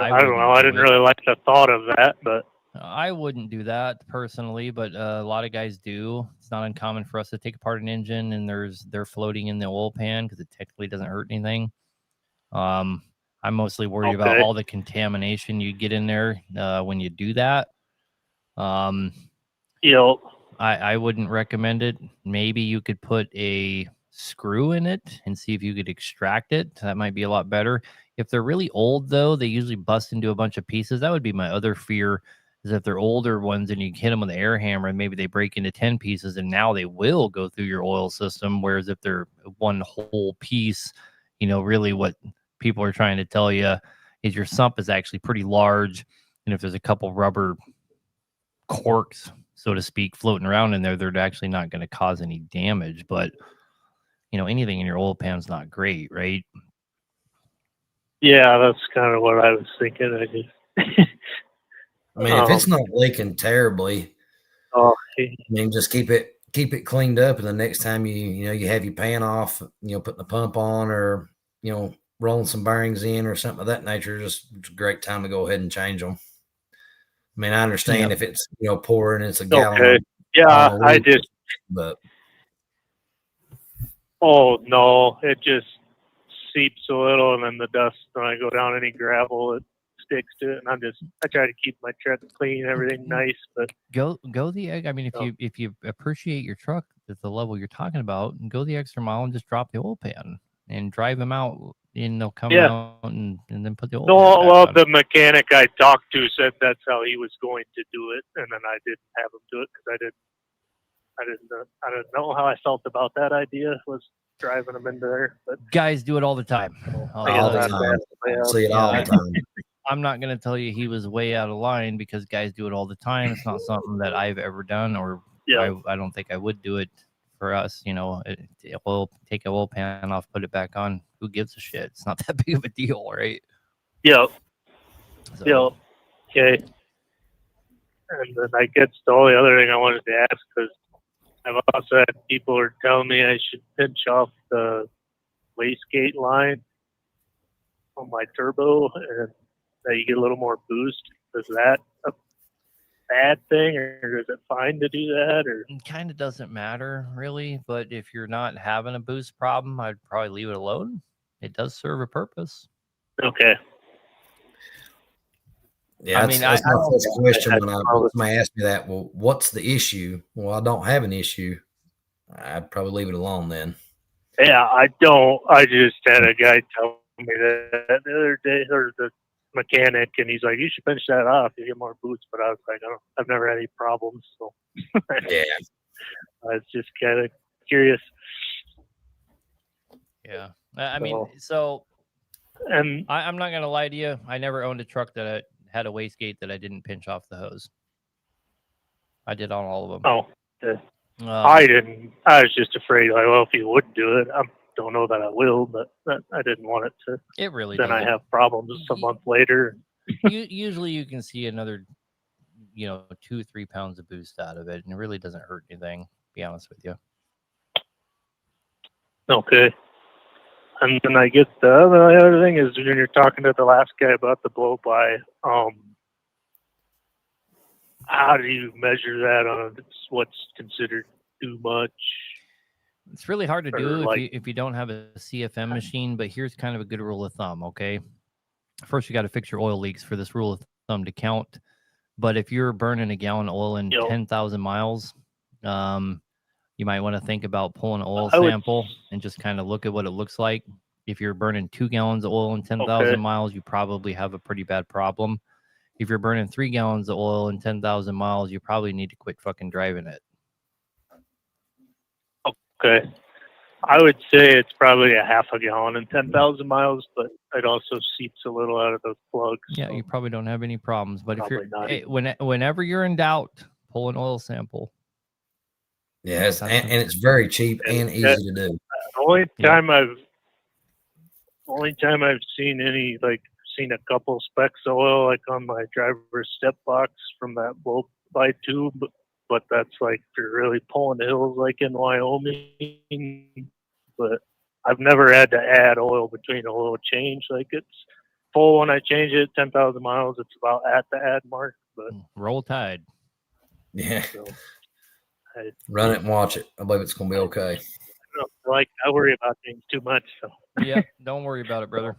really like the thought of that, but I wouldn't do that personally, but a lot of guys do. It's not uncommon for us to take apart an engine and they're floating in the oil pan because it technically doesn't hurt anything. I'm mostly worried about all the contamination you get in there when you do that. I wouldn't recommend it. Maybe you could put a screw in it and see if you could extract it. That might be a lot better. If they're really old, though, they usually bust into a bunch of pieces. That would be my other fear, is if they're older ones and you hit them with an air hammer and maybe they break into 10 pieces and now they will go through your oil system. Whereas if they're one whole piece, really what people are trying to tell you is your sump is actually pretty large. And if there's a couple rubber corks, so to speak, floating around in there, they're actually not going to cause any damage. But, anything in your oil pan's not great, right? Yeah, that's kind of what I was thinking. I mean, if it's not leaking terribly, just keep it cleaned up, and the next time you have your pan off, putting the pump on, or rolling some bearings in or something of that nature, it's a great time to go ahead and change them. I mean, I understand if it's pouring, it's a gallon. Okay. Yeah, but oh no, it just seeps a little, and then the dust, when I go down any gravel, it sticks to it. And I try to keep my truck clean, everything nice, but go the egg. I mean, if you appreciate your truck at the level you're talking about, and go the extra mile and just drop the oil pan and drive them out, and they'll come out and then put the oil pan back on. The mechanic I talked to said that's how he was going to do it, and then I didn't have him do it because I didn't know how I felt about that idea, was driving them into there. But guys do it all the time. All the time. See it all the time. I'm not going to tell you he was way out of line, because guys do it all the time. It's not something that I've ever done, or I don't think I would do it for us. We'll take a oil pan off, put it back on. Who gives a shit? It's not that big of a deal, right? Yeah. Yeah. Okay. And then I guess the only other thing I wanted to ask, because I've also had people are telling me I should pinch off the wastegate line on my turbo, and that you get a little more boost. Is that a bad thing, or is it fine to do that? Or it kind of doesn't matter, really. But if you're not having a boost problem, I'd probably leave it alone. It does serve a purpose. Okay. Yeah, that's my first question when somebody asked me that. Well, what's the issue? Well, I don't have an issue. I'd probably leave it alone then. Yeah, I don't. I just had a guy tell me that the other day, or the mechanic, and he's like, "You should finish that off. You get more boost." But I was like, I've never had any problems, so yeah, I was just kind of curious. Yeah, I mean, and I'm not gonna lie to you. I never owned a truck that had a wastegate that I didn't pinch off the hose. I did on all of them. Oh, I didn't. I was just afraid, like, well, if you would do it, I don't know that I will, but I didn't want it to. It really. Then doesn't. I have problems a month later. Usually, you can see another, 2-3 pounds of boost out of it, and it really doesn't hurt anything. To be honest with you. Okay. And then I get the other thing is, when you're talking to the last guy about the blow by, how do you measure that on what's considered too much? It's really hard to Or do like- if you don't have a CFM machine, but here's kind of a good rule of thumb, okay? First, you got to fix your oil leaks for this rule of thumb to count. But if you're burning a gallon of oil in 10,000 miles, you might want to think about pulling an oil sample and just kind of look at what it looks like. If you're burning 2 gallons of oil in 10,000 miles, you probably have a pretty bad problem. If you're burning 3 gallons of oil in 10,000 miles, you probably need to quit fucking driving it. Okay. I would say it's probably a half a gallon in 10,000 miles, but it also seeps a little out of those plugs. Yeah, you probably don't have any problems. But if Probably not you're whenever you're in doubt, pull an oil sample. Yeah, and it's very cheap and easy to do. The only time I've seen any, seen a couple specks of oil, like on my driver's step box from that blow by tube, but that's like if you're really pulling hills, like in Wyoming. But I've never had to add oil between a oil change. Like, it's full when I change it, 10,000 miles, it's about at the add mark. But roll tide. Yeah. So, Run it and watch it. I believe it's going to be okay. I worry about things too much. So. Yeah, don't worry about it, brother.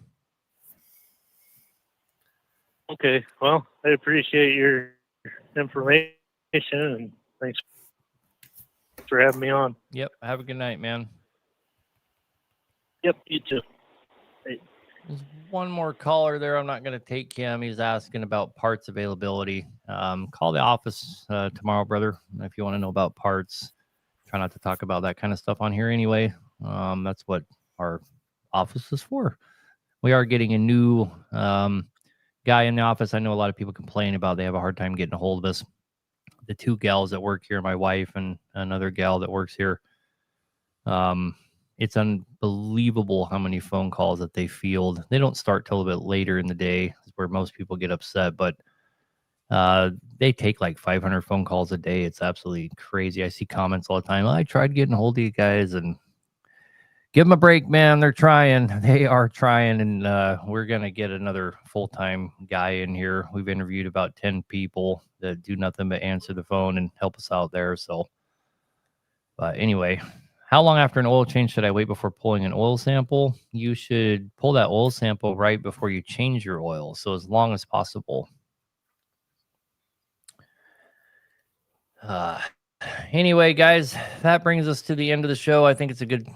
Okay, well, I appreciate your information, and thanks for having me on. Yep, have a good night, man. Yep, you too. There's one more caller there. I'm not going to take him. He's asking about parts availability. Call the office tomorrow, brother, if you want to know about parts. Try not to talk about that kind of stuff on here anyway. That's what our office is for. We are getting a new guy in the office. I know a lot of people complain about they have a hard time getting a hold of us. The two gals that work here, my wife and another gal that works here. It's unbelievable how many phone calls that they field. They don't start till a bit later in the day, where most people get upset, but they take like 500 phone calls a day. It's absolutely crazy. I see comments all the time. I tried getting a hold of you guys, and give them a break, man. They're trying. They are trying, and we're going to get another full-time guy in here. We've interviewed about 10 people that do nothing but answer the phone and help us out there. So, but anyway, how long after an oil change should I wait before pulling an oil sample? You should pull that oil sample right before you change your oil, so as long as possible. Anyway, guys, that brings us to the end of the show. I think it's a good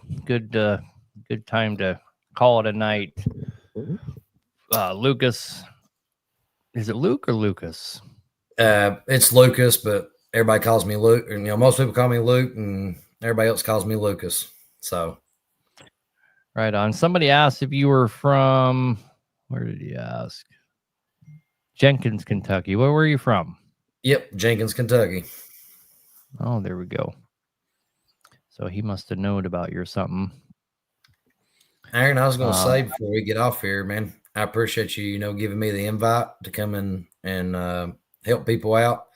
time to call it a night. Lucas, is it Luke or Lucas? It's Lucas, but everybody calls me Luke. You know, most people call me Luke, and everybody else calls me Lucas. So, right on. Somebody asked if you were from. Where did he ask? Jenkins, Kentucky. Where were you from? Yep, Jenkins, Kentucky. Oh, there we go. So he must have known about you or something. Aaron, I was going to say before we get off here, man, I appreciate you, giving me the invite to come in and help people out.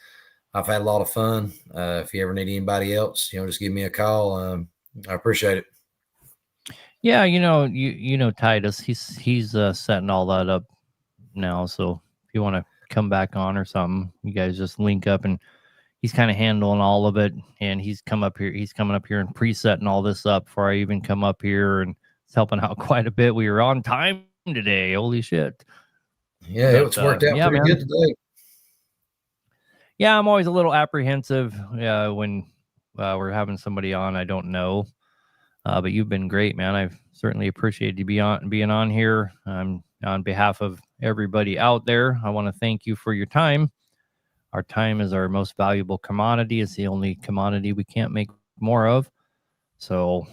I've had a lot of fun. If you ever need anybody else, just give me a call. I appreciate it. Yeah, you know Titus. He's setting all that up now. So if you want to come back on or something, you guys just link up, and he's kind of handling all of it. And he's coming up here and presetting all this up before I even come up here, and it's helping out quite a bit. We were on time today. Holy shit. Yeah, it's worked out pretty good today. Yeah, I'm always a little apprehensive when we're having somebody on I don't know. But you've been great, man. I've certainly appreciated you being on here. On behalf of everybody out there, I want to thank you for your time. Our time is our most valuable commodity. It's the only commodity we can't make more of. So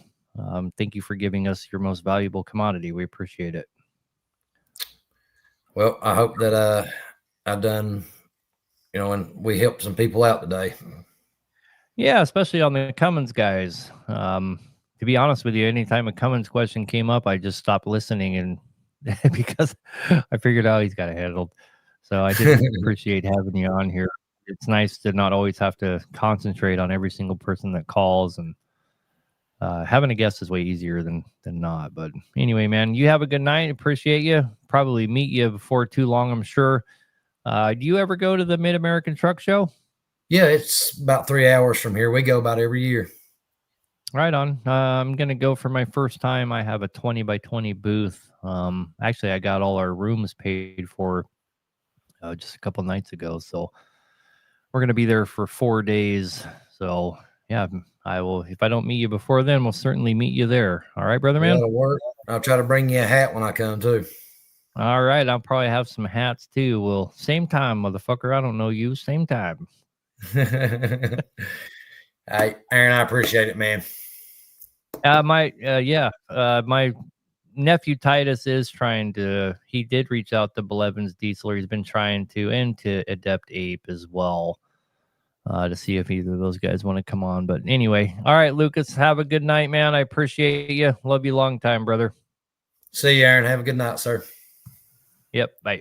thank you for giving us your most valuable commodity. We appreciate it. Well, I hope that I've done, and we helped some people out today. Yeah, especially on the Cummins guys. To be honest with you, anytime a Cummins question came up, I just stopped listening, and because I figured out he's got it handled. So I just appreciate having you on here. It's nice to not always have to concentrate on every single person that calls, and having a guest is way easier than not. But anyway, man, you have a good night. Appreciate you. Probably meet you before too long, I'm sure. Do you ever go to the Mid-American Truck Show? Yeah, it's about 3 hours from here. We go about every year. Right on. I'm going to go for my first time. I have a 20 by 20 booth. Actually, I got all our rooms paid for just a couple nights ago. So we're going to be there for 4 days. So yeah, I will. If I don't meet you before then, we'll certainly meet you there. All right, brother man. That'll work. I'll try to bring you a hat when I come too. All right. I'll probably have some hats too. Well, same time, motherfucker. I don't know you. Same time. Hey, Aaron, I appreciate it, man. My nephew Titus is trying to. He did reach out to Blevins Diesel. He's been trying to, and to Adept Ape as well, to see if either of those guys want to come on. But anyway, all right, Lucas, have a good night, man. I appreciate you. Love you long time, brother. See you, Aaron. Have a good night, sir. Yep. Bye.